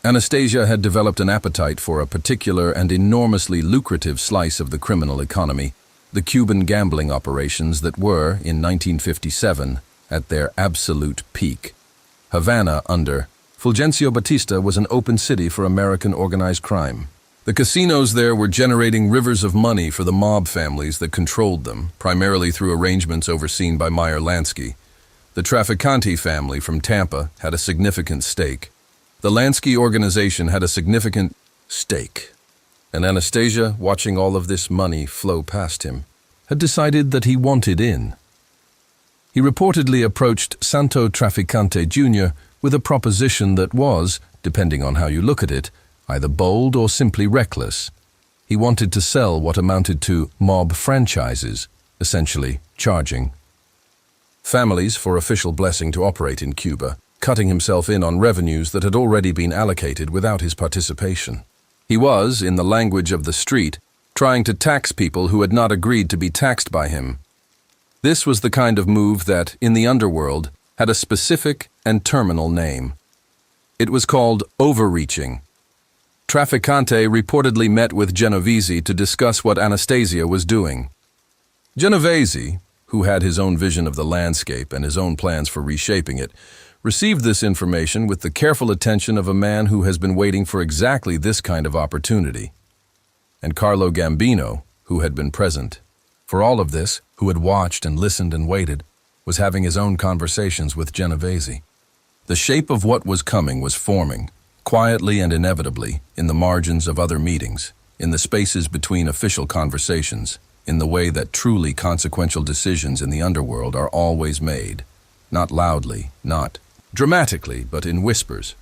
Anastasia had developed an appetite for a particular and enormously lucrative slice of the criminal economy, the Cuban gambling operations that were, in 1957, at their absolute peak. Havana, under Fulgencio Batista, was an open city for American organized crime. The casinos there were generating rivers of money for the mob families that controlled them, primarily through arrangements overseen by Meyer Lansky. The Trafficante family from Tampa had a significant stake. The Lansky organization had a significant stake. And Anastasia, watching all of this money flow past him, had decided that he wanted in. He reportedly approached Santo Trafficante Jr. with a proposition that was, depending on how you look at it, either bold or simply reckless. He wanted to sell what amounted to mob franchises, essentially charging families for official blessing to operate in Cuba, cutting himself in on revenues that had already been allocated without his participation. He was, in the language of the street, trying to tax people who had not agreed to be taxed by him. This was the kind of move that, in the underworld, had a specific and terminal name. It was called overreaching. Trafficante reportedly met with Genovese to discuss what Anastasia was doing. Genovese, who had his own vision of the landscape and his own plans for reshaping it, received this information with the careful attention of a man who has been waiting for exactly this kind of opportunity. And Carlo Gambino, who had been present for all of this, who had watched and listened and waited, was having his own conversations with Genovese. The shape of what was coming was forming, quietly and inevitably, in the margins of other meetings, in the spaces between official conversations, in the way that truly consequential decisions in the underworld are always made, not loudly, not dramatically, but in whispers,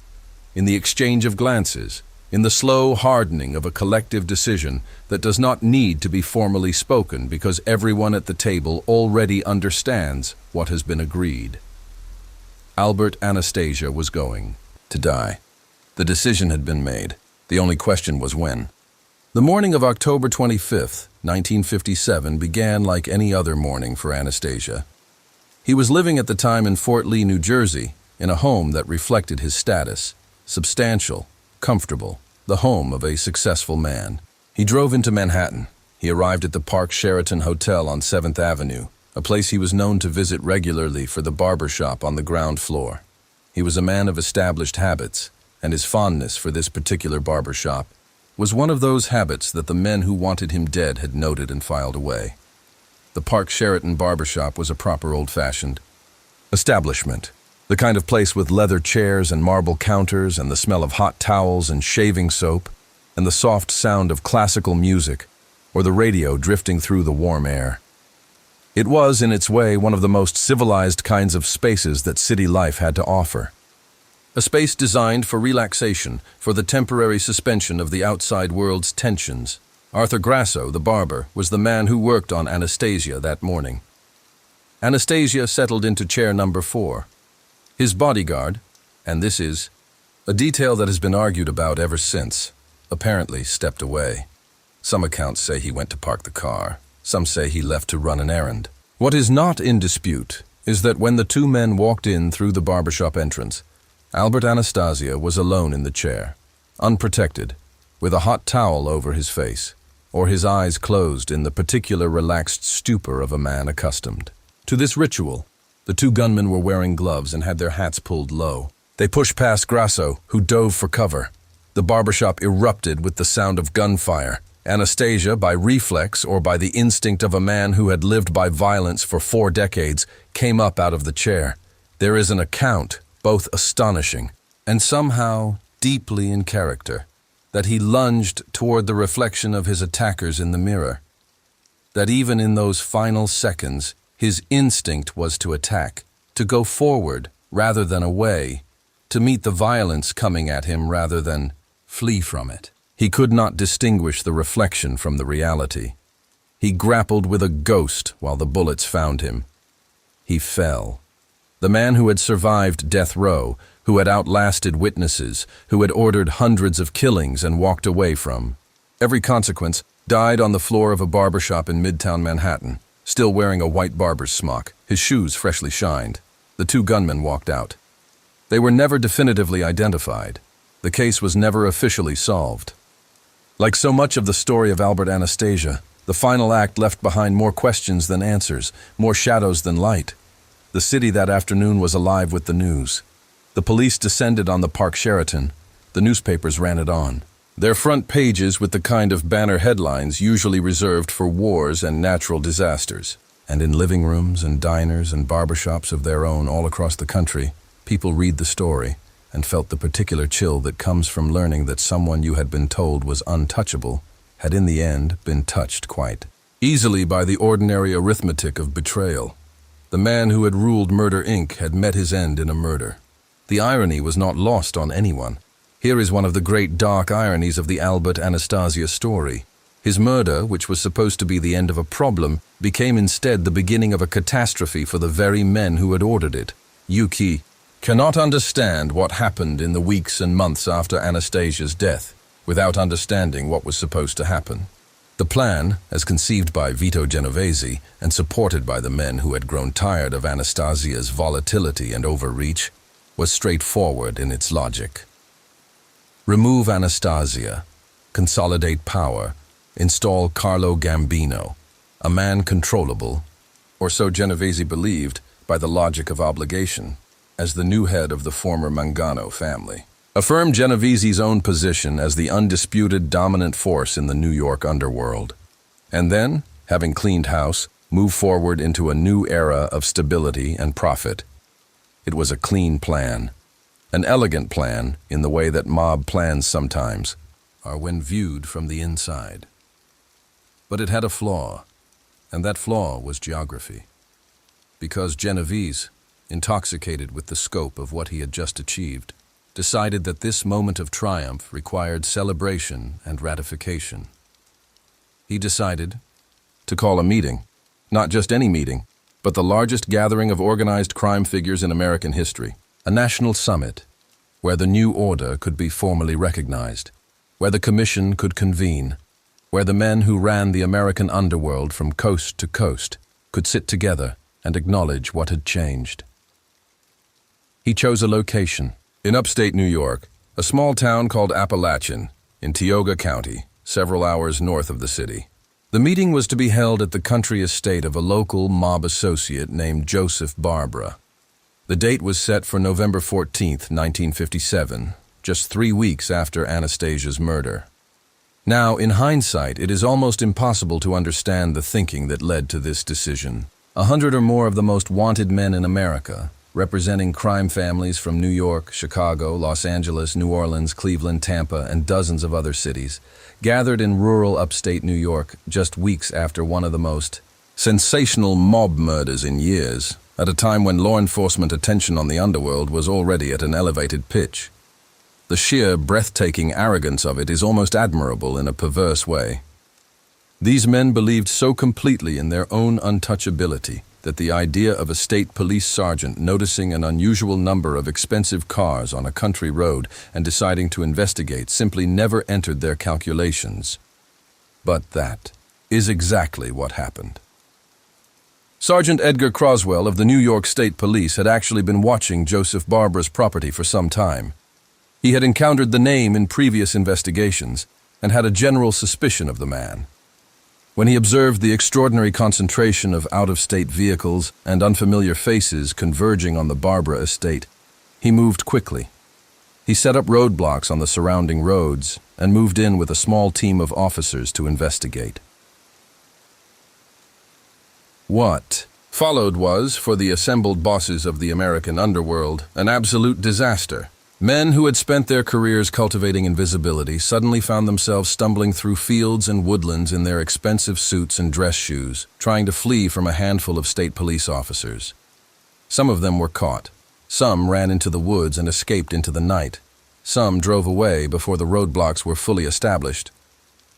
in the exchange of glances, in the slow hardening of a collective decision that does not need to be formally spoken because everyone at the table already understands what has been agreed. Albert Anastasia was going to die. The decision had been made. The only question was when. The morning of October 25th, 1957 began like any other morning for Anastasia. He was living at the time in Fort Lee, New Jersey, in a home that reflected his status, substantial, comfortable, the home of a successful man. He drove into Manhattan. He arrived at the Park Sheraton Hotel on 7th Avenue, a place he was known to visit regularly for the barbershop on the ground floor. He was a man of established habits, and his fondness for this particular barbershop was one of those habits that the men who wanted him dead had noted and filed away. The Park Sheraton barbershop was a proper old-fashioned establishment, the kind of place with leather chairs and marble counters and the smell of hot towels and shaving soap and the soft sound of classical music or the radio drifting through the warm air. It was, in its way, one of the most civilized kinds of spaces that city life had to offer. A space designed for relaxation, for the temporary suspension of the outside world's tensions. Arthur Grasso, the barber, was the man who worked on Anastasia that morning. Anastasia settled into chair number 4. His bodyguard, and this is a detail that has been argued about ever since, apparently stepped away. Some accounts say he went to park the car. Some say he left to run an errand. What is not in dispute is that when the two men walked in through the barbershop entrance, Albert Anastasia was alone in the chair, unprotected, with a hot towel over his face, or his eyes closed in the particular relaxed stupor of a man accustomed to this ritual. The two gunmen were wearing gloves and had their hats pulled low. They pushed past Grasso, who dove for cover. The barbershop erupted with the sound of gunfire. Anastasia, by reflex or by the instinct of a man who had lived by violence for 4 decades, came up out of the chair. There is an account, both astonishing and somehow deeply in character, that he lunged toward the reflection of his attackers in the mirror. That even in those final seconds, his instinct was to attack, to go forward rather than away, to meet the violence coming at him rather than flee from it. He could not distinguish the reflection from the reality. He grappled with a ghost while the bullets found him. He fell. The man who had survived death row, who had outlasted witnesses, who had ordered hundreds of killings and walked away from every consequence, died on the floor of a barbershop in Midtown Manhattan, still wearing a white barber's smock, his shoes freshly shined. The two gunmen walked out. They were never definitively identified. The case was never officially solved. Like so much of the story of Albert Anastasia, the final act left behind more questions than answers, more shadows than light. The city that afternoon was alive with the news. The police descended on the Park Sheraton. The newspapers ran it on. Their front pages with the kind of banner headlines usually reserved for wars and natural disasters. And in living rooms and diners and barbershops of their own all across the country, people read the story and felt the particular chill that comes from learning that someone you had been told was untouchable had in the end been touched quite easily by the ordinary arithmetic of betrayal. The man who had ruled Murder Inc. had met his end in a murder. The irony was not lost on anyone. Here is one of the great dark ironies of the Albert Anastasia story. His murder, which was supposed to be the end of a problem, became instead the beginning of a catastrophe for the very men who had ordered it. Yuki cannot understand what happened in the weeks and months after Anastasia's death without understanding what was supposed to happen. The plan, as conceived by Vito Genovese and supported by the men who had grown tired of Anastasia's volatility and overreach, was straightforward in its logic. Remove Anastasia, consolidate power, install Carlo Gambino, a man controllable, or so Genovese believed by the logic of obligation, as the new head of the former Mangano family. Affirm Genovese's own position as the undisputed dominant force in the New York underworld. And then, having cleaned house, move forward into a new era of stability and profit. It was a clean plan. An elegant plan in the way that mob plans sometimes are when viewed from the inside. But it had a flaw, and that flaw was geography. Because Genovese, intoxicated with the scope of what he had just achieved, decided that this moment of triumph required celebration and ratification. He decided to call a meeting, not just any meeting, but the largest gathering of organized crime figures in American history. A national summit where the new order could be formally recognized, where the commission could convene, where the men who ran the American underworld from coast to coast could sit together and acknowledge what had changed. He chose a location in upstate New York, a small town called Appalachian in Tioga County, several hours north of the city. The meeting was to be held at the country estate of a local mob associate named Joseph Barbara. The date was set for November 14th, 1957, just 3 weeks after Anastasia's murder. Now, in hindsight, it is almost impossible to understand the thinking that led to this decision. 100 or more of the most wanted men in America, representing crime families from New York, Chicago, Los Angeles, New Orleans, Cleveland, Tampa, and dozens of other cities, gathered in rural upstate New York just weeks after one of the most sensational mob murders in years, at a time when law enforcement attention on the underworld was already at an elevated pitch. The sheer, breathtaking arrogance of it is almost admirable in a perverse way. These men believed so completely in their own untouchability that the idea of a state police sergeant noticing an unusual number of expensive cars on a country road and deciding to investigate simply never entered their calculations. But that is exactly what happened. Sergeant Edgar Croswell of the New York State Police had actually been watching Joseph Barbara's property for some time. He had encountered the name in previous investigations and had a general suspicion of the man. When he observed the extraordinary concentration of out-of-state vehicles and unfamiliar faces converging on the Barbara estate, he moved quickly. He set up roadblocks on the surrounding roads and moved in with a small team of officers to investigate. What followed was, for the assembled bosses of the American underworld, an absolute disaster. Men who had spent their careers cultivating invisibility suddenly found themselves stumbling through fields and woodlands in their expensive suits and dress shoes, trying to flee from a handful of state police officers. Some of them were caught. Some ran into the woods and escaped into the night. Some drove away before the roadblocks were fully established.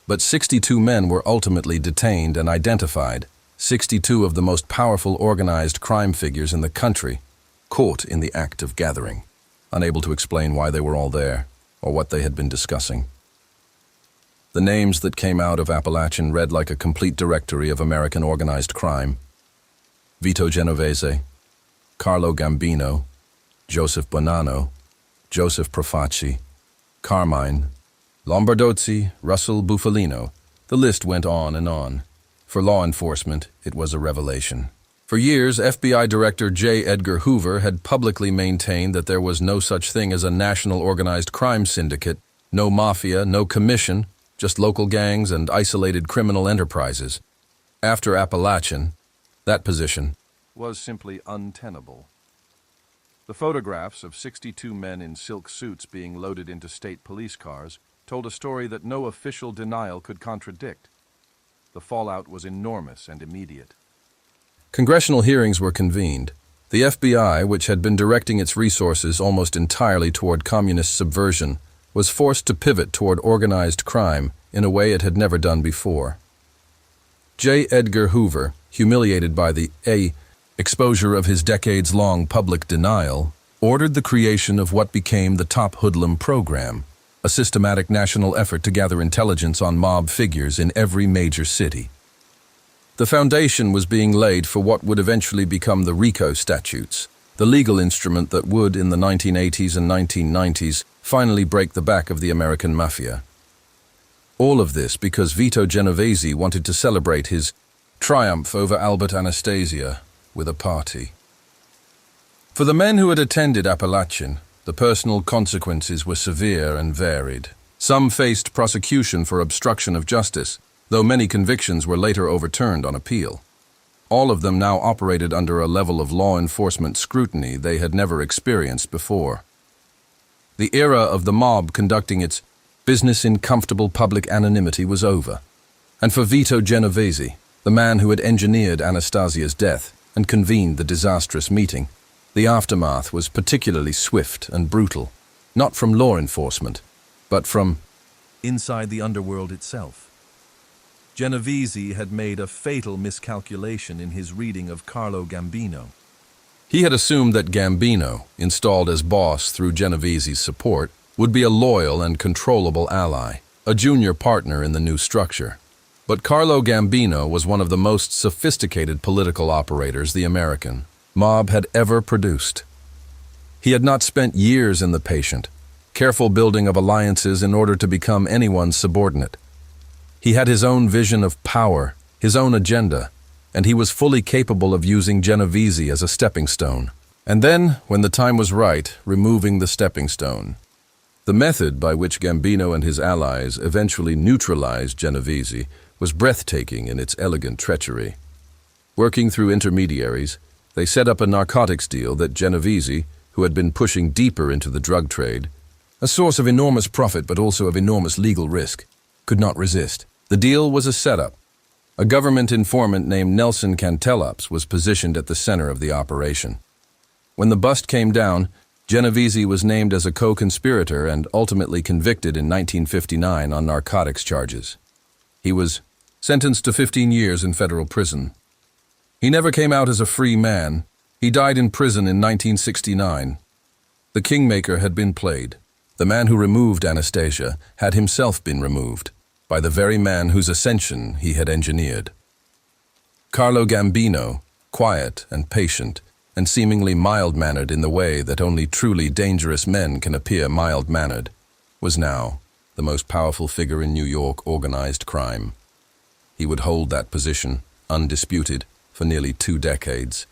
But 62 men were ultimately detained and identified, 62 of the most powerful organized crime figures in the country, caught in the act of gathering, unable to explain why they were all there or what they had been discussing. The names that came out of Appalachian read like a complete directory of American organized crime. Vito Genovese, Carlo Gambino, Joseph Bonanno, Joseph Profaci, Carmine, Lombardozzi, Russell Bufalino. The list went on and on. For law enforcement, it was a revelation. For years, FBI Director J. Edgar Hoover had publicly maintained that there was no such thing as a national organized crime syndicate, no mafia, no commission, just local gangs and isolated criminal enterprises. After Appalachian, that position was simply untenable. The photographs of 62 men in silk suits being loaded into state police cars told a story that no official denial could contradict. The fallout was enormous and immediate. Congressional hearings were convened. The FBI, which had been directing its resources almost entirely toward communist subversion, was forced to pivot toward organized crime in a way it had never done before. J. Edgar Hoover, humiliated by the exposure of his decades-long public denial, ordered the creation of what became the Top Hoodlum Program, a systematic national effort to gather intelligence on mob figures in every major city. The foundation was being laid for what would eventually become the RICO statutes, the legal instrument that would, in the 1980s and 1990s, finally break the back of the American mafia. All of this because Vito Genovese wanted to celebrate his triumph over Albert Anastasia with a party. For the men who had attended Appalachian, the personal consequences were severe and varied. Some faced prosecution for obstruction of justice, though many convictions were later overturned on appeal. All of them now operated under a level of law enforcement scrutiny they had never experienced before. The era of the mob conducting its business in comfortable public anonymity was over. And for Vito Genovese, the man who had engineered Anastasia's death and convened the disastrous meeting, the aftermath was particularly swift and brutal, not from law enforcement, but from inside the underworld itself. Genovese had made a fatal miscalculation in his reading of Carlo Gambino. He had assumed that Gambino, installed as boss through Genovese's support, would be a loyal and controllable ally, a junior partner in the new structure. But Carlo Gambino was one of the most sophisticated political operators the American mob had ever produced. He had not spent years in the patient, careful building of alliances in order to become anyone's subordinate. He had his own vision of power, his own agenda, and he was fully capable of using Genovese as a stepping stone. And then, when the time was right, removing the stepping stone. The method by which Gambino and his allies eventually neutralized Genovese was breathtaking in its elegant treachery. Working through intermediaries, they set up a narcotics deal that Genovese, who had been pushing deeper into the drug trade, a source of enormous profit but also of enormous legal risk, could not resist. The deal was a setup. A government informant named Nelson Cantelops was positioned at the center of the operation. When the bust came down, Genovese was named as a co-conspirator and ultimately convicted in 1959 on narcotics charges. He was sentenced to 15 years in federal prison. He never came out as a free man. He died in prison in 1969. The kingmaker had been played. The man who removed Anastasia had himself been removed by the very man whose ascension he had engineered. Carlo Gambino, quiet and patient, and seemingly mild-mannered in the way that only truly dangerous men can appear mild-mannered, was now the most powerful figure in New York organized crime. He would hold that position, undisputed, for nearly 2 decades,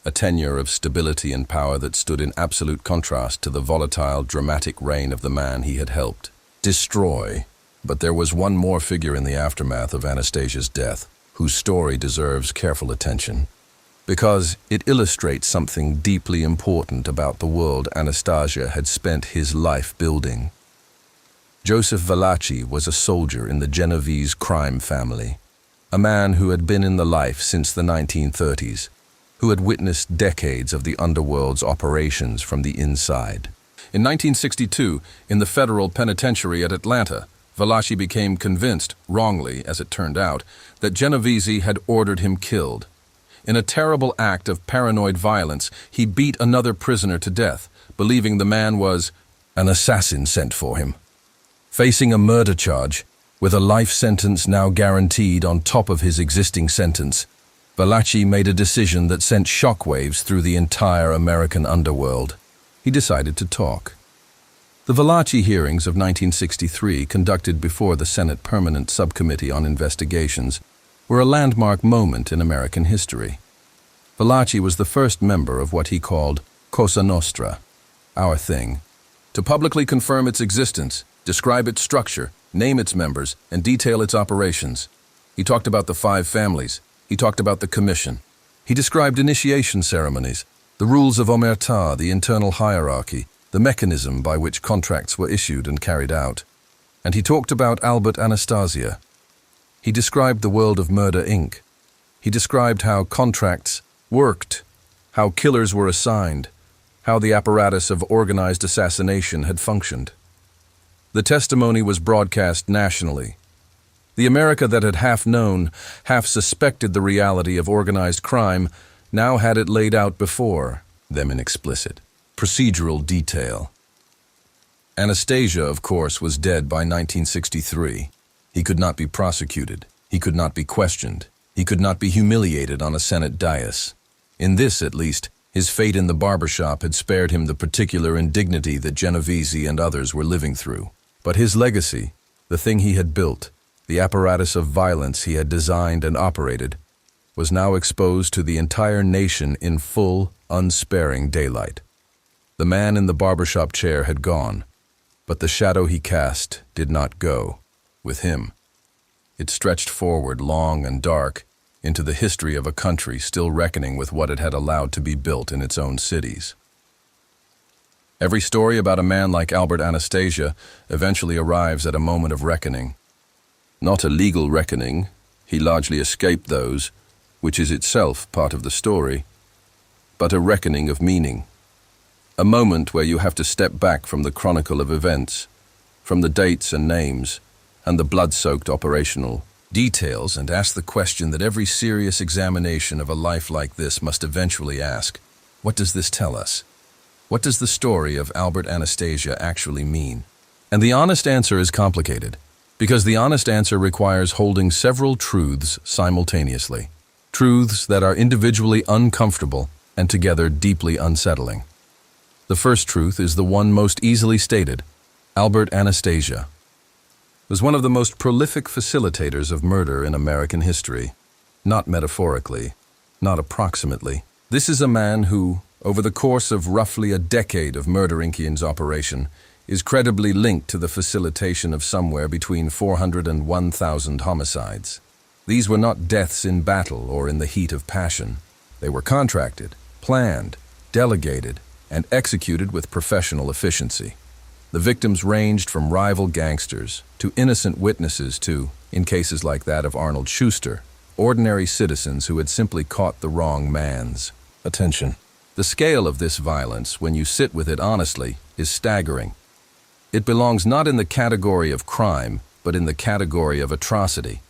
a tenure of stability and power that stood in absolute contrast to the volatile, dramatic reign of the man he had helped destroy. But there was one more figure in the aftermath of Anastasia's death, whose story deserves careful attention, because it illustrates something deeply important about the world Anastasia had spent his life building. Joseph Valachi was a soldier in the Genovese crime family, a man who had been in the life since the 1930s, who had witnessed decades of the underworld's operations from the inside. In 1962, in the federal penitentiary at Atlanta, Valachi became convinced, wrongly as it turned out, that Genovese had ordered him killed. In a terrible act of paranoid violence, he beat another prisoner to death, believing the man was an assassin sent for him. Facing a murder charge, with a life sentence now guaranteed on top of his existing sentence, Valachi made a decision that sent shockwaves through the entire American underworld. He decided to talk. The Valachi hearings of 1963, conducted before the Senate Permanent Subcommittee on Investigations, were a landmark moment in American history. Valachi was the first member of what he called Cosa Nostra, our thing, to publicly confirm its existence, describe its structure, name its members, and detail its operations. He talked about the 5 families. He talked about the commission. He described initiation ceremonies, the rules of omerta, the internal hierarchy, the mechanism by which contracts were issued and carried out. And he talked about Albert Anastasia. He described the world of Murder, Inc. He described how contracts worked, how killers were assigned, how the apparatus of organized assassination had functioned. The testimony was broadcast nationally. The America that had half known, half suspected the reality of organized crime now had it laid out before them in explicit, procedural detail. Anastasia, of course, was dead by 1963. He could not be prosecuted. He could not be questioned. He could not be humiliated on a Senate dais. In this, at least, his fate in the barbershop had spared him the particular indignity that Genovese and others were living through. But his legacy, the thing he had built, the apparatus of violence he had designed and operated, was now exposed to the entire nation in full, unsparing daylight. The man in the barbershop chair had gone, but the shadow he cast did not go with him. It stretched forward, long and dark, into the history of a country still reckoning with what it had allowed to be built in its own cities. Every story about a man like Albert Anastasia eventually arrives at a moment of reckoning. Not a legal reckoning, he largely escaped those, which is itself part of the story, but a reckoning of meaning. A moment where you have to step back from the chronicle of events, from the dates and names, and the blood-soaked operational details, and ask the question that every serious examination of a life like this must eventually ask: what does this tell us? What does the story of Albert Anastasia actually mean? And the honest answer is complicated, because the honest answer requires holding several truths simultaneously. Truths that are individually uncomfortable and together deeply unsettling. The first truth is the one most easily stated. Albert Anastasia was one of the most prolific facilitators of murder in American history. Not metaphorically, not approximately. This is a man who, over the course of roughly a decade of Murder Inc.'s operation, is credibly linked to the facilitation of somewhere between 400 and 1,000 homicides. These were not deaths in battle or in the heat of passion. They were contracted, planned, delegated, and executed with professional efficiency. The victims ranged from rival gangsters to innocent witnesses to, in cases like that of Arnold Schuster, ordinary citizens who had simply caught the wrong man's attention. The scale of this violence, when you sit with it honestly, is staggering. It belongs not in the category of crime, but in the category of atrocity.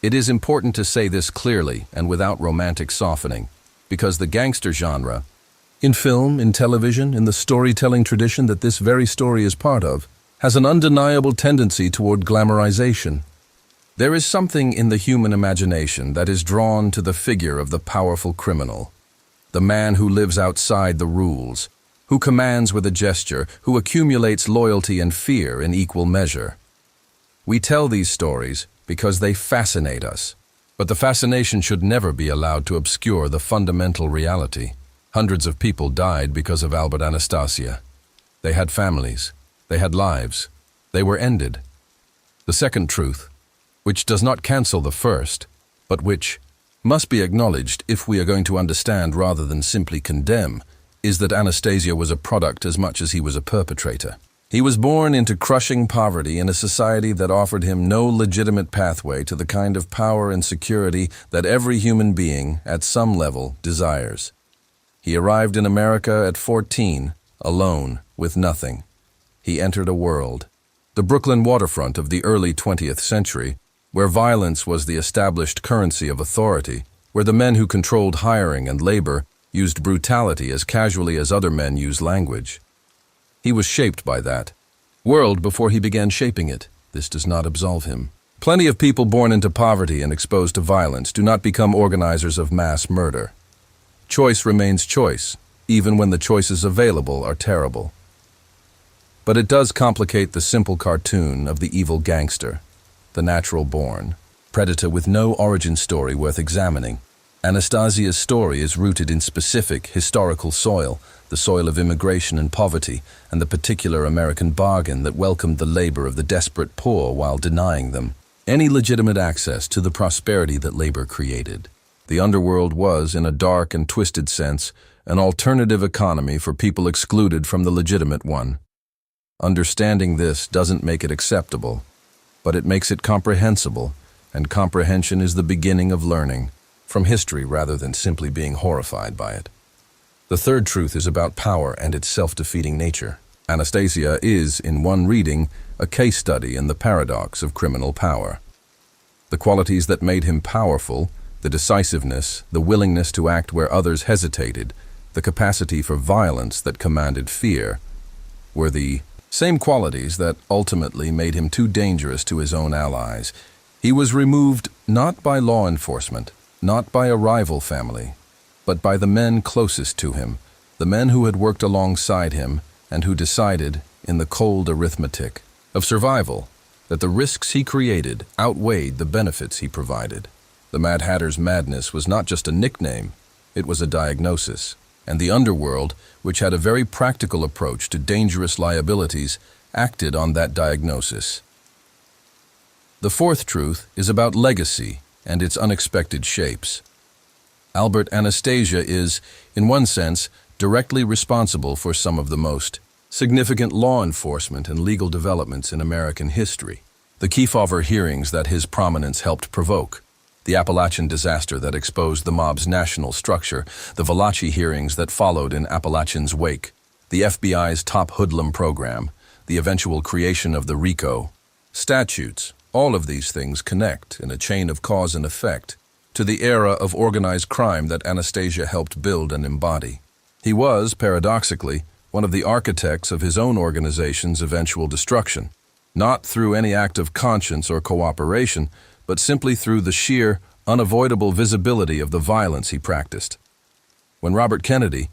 It is important to say this clearly and without romantic softening, because the gangster genre, in film, in television, in the storytelling tradition that this very story is part of, has an undeniable tendency toward glamorization. There is something in the human imagination that is drawn to the figure of the powerful criminal, the man who lives outside the rules, who commands with a gesture, who accumulates loyalty and fear in equal measure. We tell these stories because they fascinate us, but the fascination should never be allowed to obscure the fundamental reality. Hundreds of people died because of Albert Anastasia. They had families. They had lives. They were ended. The second truth, which does not cancel the first, but which must be acknowledged if we are going to understand rather than simply condemn, is that Anastasia was a product as much as he was a perpetrator. He was born into crushing poverty in a society that offered him no legitimate pathway to the kind of power and security that every human being, at some level, desires. He arrived in America at 14, alone, with nothing. He entered a world, the Brooklyn waterfront of the early 20th century, where violence was the established currency of authority, where the men who controlled hiring and labor used brutality as casually as other men use language. He was shaped by that world before he began shaping it. This does not absolve him. Plenty of people born into poverty and exposed to violence do not become organizers of mass murder. Choice remains choice, even when the choices available are terrible. But it does complicate the simple cartoon of the evil gangster, the natural born, predator with no origin story worth examining. Anastasia's story is rooted in specific historical soil, the soil of immigration and poverty, and the particular American bargain that welcomed the labor of the desperate poor while denying them any legitimate access to the prosperity that labor created. The underworld was, in a dark and twisted sense, an alternative economy for people excluded from the legitimate one. Understanding this doesn't make it acceptable, but it makes it comprehensible, and comprehension is the beginning of learning from history rather than simply being horrified by it. The third truth is about power and its self-defeating nature. Anastasia is, in one reading, a case study in the paradox of criminal power. The qualities that made him powerful, the decisiveness, the willingness to act where others hesitated, the capacity for violence that commanded fear, were the same qualities that ultimately made him too dangerous to his own allies. He was removed not by law enforcement, not by a rival family, but by the men closest to him, the men who had worked alongside him and who decided, in the cold arithmetic of survival, that the risks he created outweighed the benefits he provided. The Mad Hatter's madness was not just a nickname, it was a diagnosis, and the underworld, which had a very practical approach to dangerous liabilities, acted on that diagnosis. The fourth truth is about legacy and its unexpected shapes. Albert Anastasia is, in one sense, directly responsible for some of the most significant law enforcement and legal developments in American history. The Kefauver hearings that his prominence helped provoke, the Appalachian disaster that exposed the mob's national structure, the Valachi hearings that followed in Appalachian's wake, the FBI's top hoodlum program, the eventual creation of the RICO statutes. All of these things connect in a chain of cause and effect to the era of organized crime that Anastasia helped build and embody. He was, paradoxically, one of the architects of his own organization's eventual destruction, not through any act of conscience or cooperation, but simply through the sheer, unavoidable visibility of the violence he practiced. When Robert Kennedy,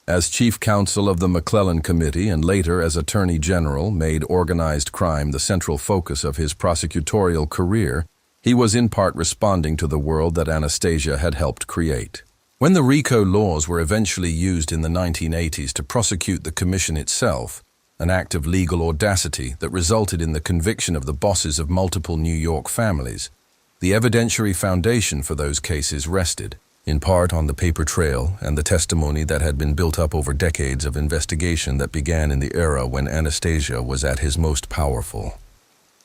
as chief counsel of the McClellan Committee and later as Attorney General, made organized crime the central focus of his prosecutorial career, he was in part responding to the world that Anastasia had helped create. When the RICO laws were eventually used in the 1980s to prosecute the commission itself, an act of legal audacity that resulted in the conviction of the bosses of multiple New York families, the evidentiary foundation for those cases rested, in part on the paper trail and the testimony that had been built up over decades of investigation that began in the era when Anastasia was at his most powerful.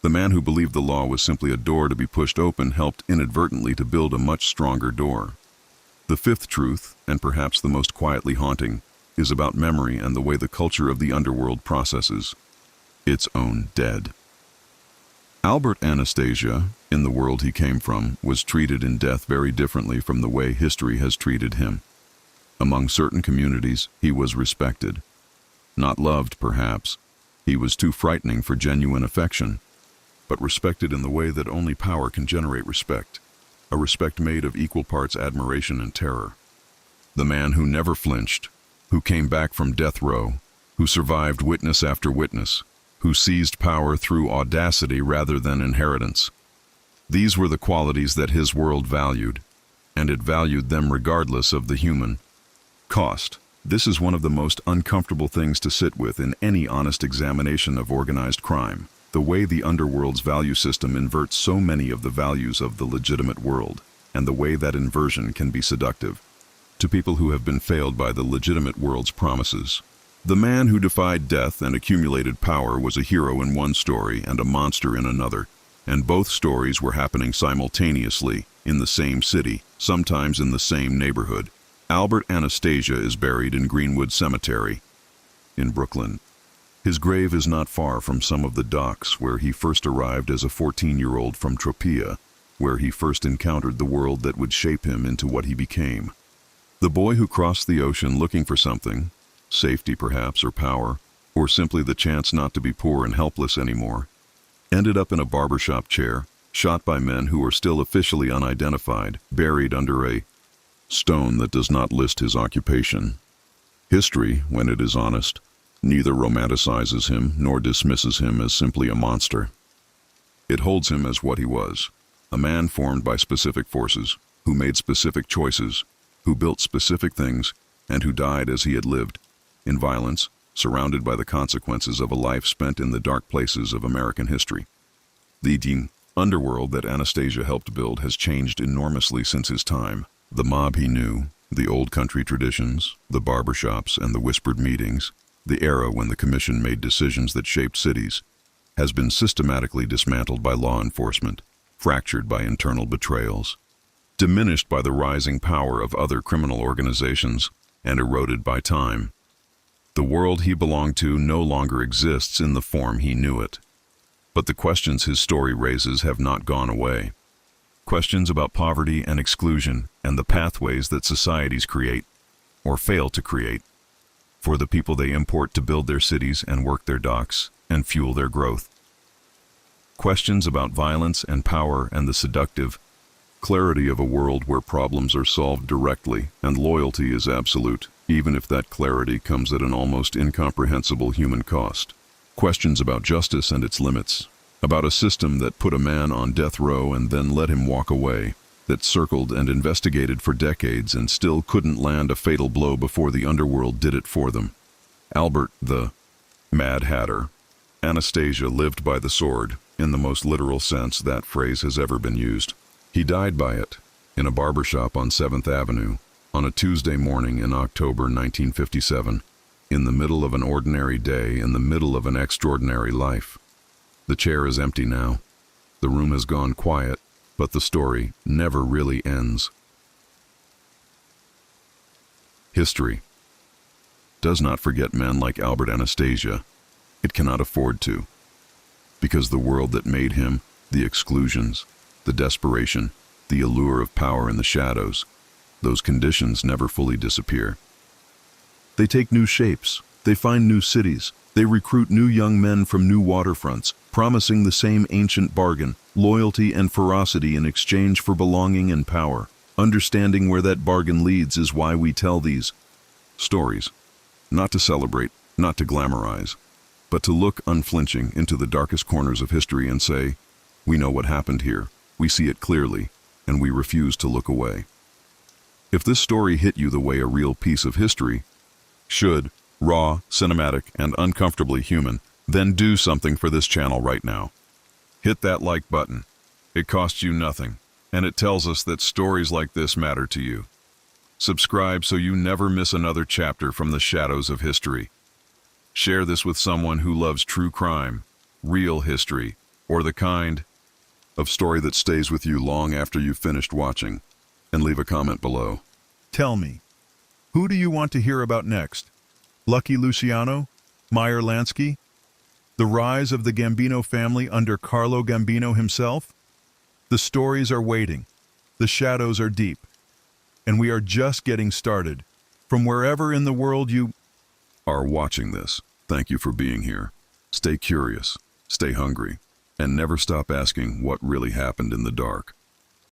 The man who believed the law was simply a door to be pushed open helped inadvertently to build a much stronger door. The fifth truth, and perhaps the most quietly haunting, is about memory and the way the culture of the underworld processes its own dead. Albert Anastasia, in the world he came from, was treated in death very differently from the way history has treated him. Among certain communities, he was respected. Not loved, perhaps. He was too frightening for genuine affection, but respected in the way that only power can generate respect, a respect made of equal parts admiration and terror. The man who never flinched, who came back from death row, who survived witness after witness, who seized power through audacity rather than inheritance. These were the qualities that his world valued, and it valued them regardless of the human cost. This is one of the most uncomfortable things to sit with in any honest examination of organized crime, the way the underworld's value system inverts so many of the values of the legitimate world, and the way that inversion can be seductive to people who have been failed by the legitimate world's promises. The man who defied death and accumulated power was a hero in one story and a monster in another, and both stories were happening simultaneously in the same city, sometimes in the same neighborhood. Albert Anastasia is buried in Greenwood Cemetery in Brooklyn. His grave is not far from some of the docks where he first arrived as a 14-year-old from Tropea, where he first encountered the world that would shape him into what he became. The boy who crossed the ocean looking for something, safety perhaps, or power, or simply the chance not to be poor and helpless anymore, ended up in a barbershop chair, shot by men who are still officially unidentified, buried under a stone that does not list his occupation. History, when it is honest, neither romanticizes him nor dismisses him as simply a monster. It holds him as what he was, a man formed by specific forces, who made specific choices, who built specific things, and who died as he had lived, in violence, surrounded by the consequences of a life spent in the dark places of American history. The underworld that Anastasia helped build has changed enormously since his time. The mob he knew, the old country traditions, the barbershops and the whispered meetings, the era when the commission made decisions that shaped cities, has been systematically dismantled by law enforcement, fractured by internal betrayals, diminished by the rising power of other criminal organizations, and eroded by time. The world he belonged to no longer exists in the form he knew it. But the questions his story raises have not gone away. Questions about poverty and exclusion and the pathways that societies create, or fail to create, for the people they import to build their cities and work their docks and fuel their growth. Questions about violence and power and the seductive clarity of a world where problems are solved directly and loyalty is absolute, even if that clarity comes at an almost incomprehensible human cost. Questions about justice and its limits, about a system that put a man on death row and then let him walk away, that circled and investigated for decades and still couldn't land a fatal blow before the underworld did it for them. Albert, the Mad Hatter, Anastasia lived by the sword, in the most literal sense that phrase has ever been used. He died by it, in a barbershop on 7th Avenue, on a Tuesday morning in October 1957, in the middle of an ordinary day, in the middle of an extraordinary life. The chair is empty now. The room has gone quiet, but the story never really ends. History does not forget men like Albert Anastasia. It cannot afford to. Because the world that made him, the exclusions, the desperation, the allure of power in the shadows, those conditions never fully disappear. They take new shapes, they find new cities, they recruit new young men from new waterfronts, promising the same ancient bargain, loyalty and ferocity in exchange for belonging and power. Understanding where that bargain leads is why we tell these stories. Not to celebrate, not to glamorize, but to look unflinching into the darkest corners of history and say, we know what happened here, we see it clearly, and we refuse to look away. If this story hit you the way a real piece of history should, raw, cinematic, and uncomfortably human, then do something for this channel right now. Hit that like button. It costs you nothing, and it tells us that stories like this matter to you. Subscribe so you never miss another chapter from the shadows of history. Share this with someone who loves true crime, real history, or the kind of story that stays with you long after you've finished watching, and leave a comment below. Tell me, who do you want to hear about next? Lucky Luciano? Meyer Lansky? The rise of the Gambino family under Carlo Gambino himself? The stories are waiting. The shadows are deep. And we are just getting started. From wherever in the world you Are watching this, thank you for being here. Stay curious, stay hungry, and never stop asking what really happened in the dark.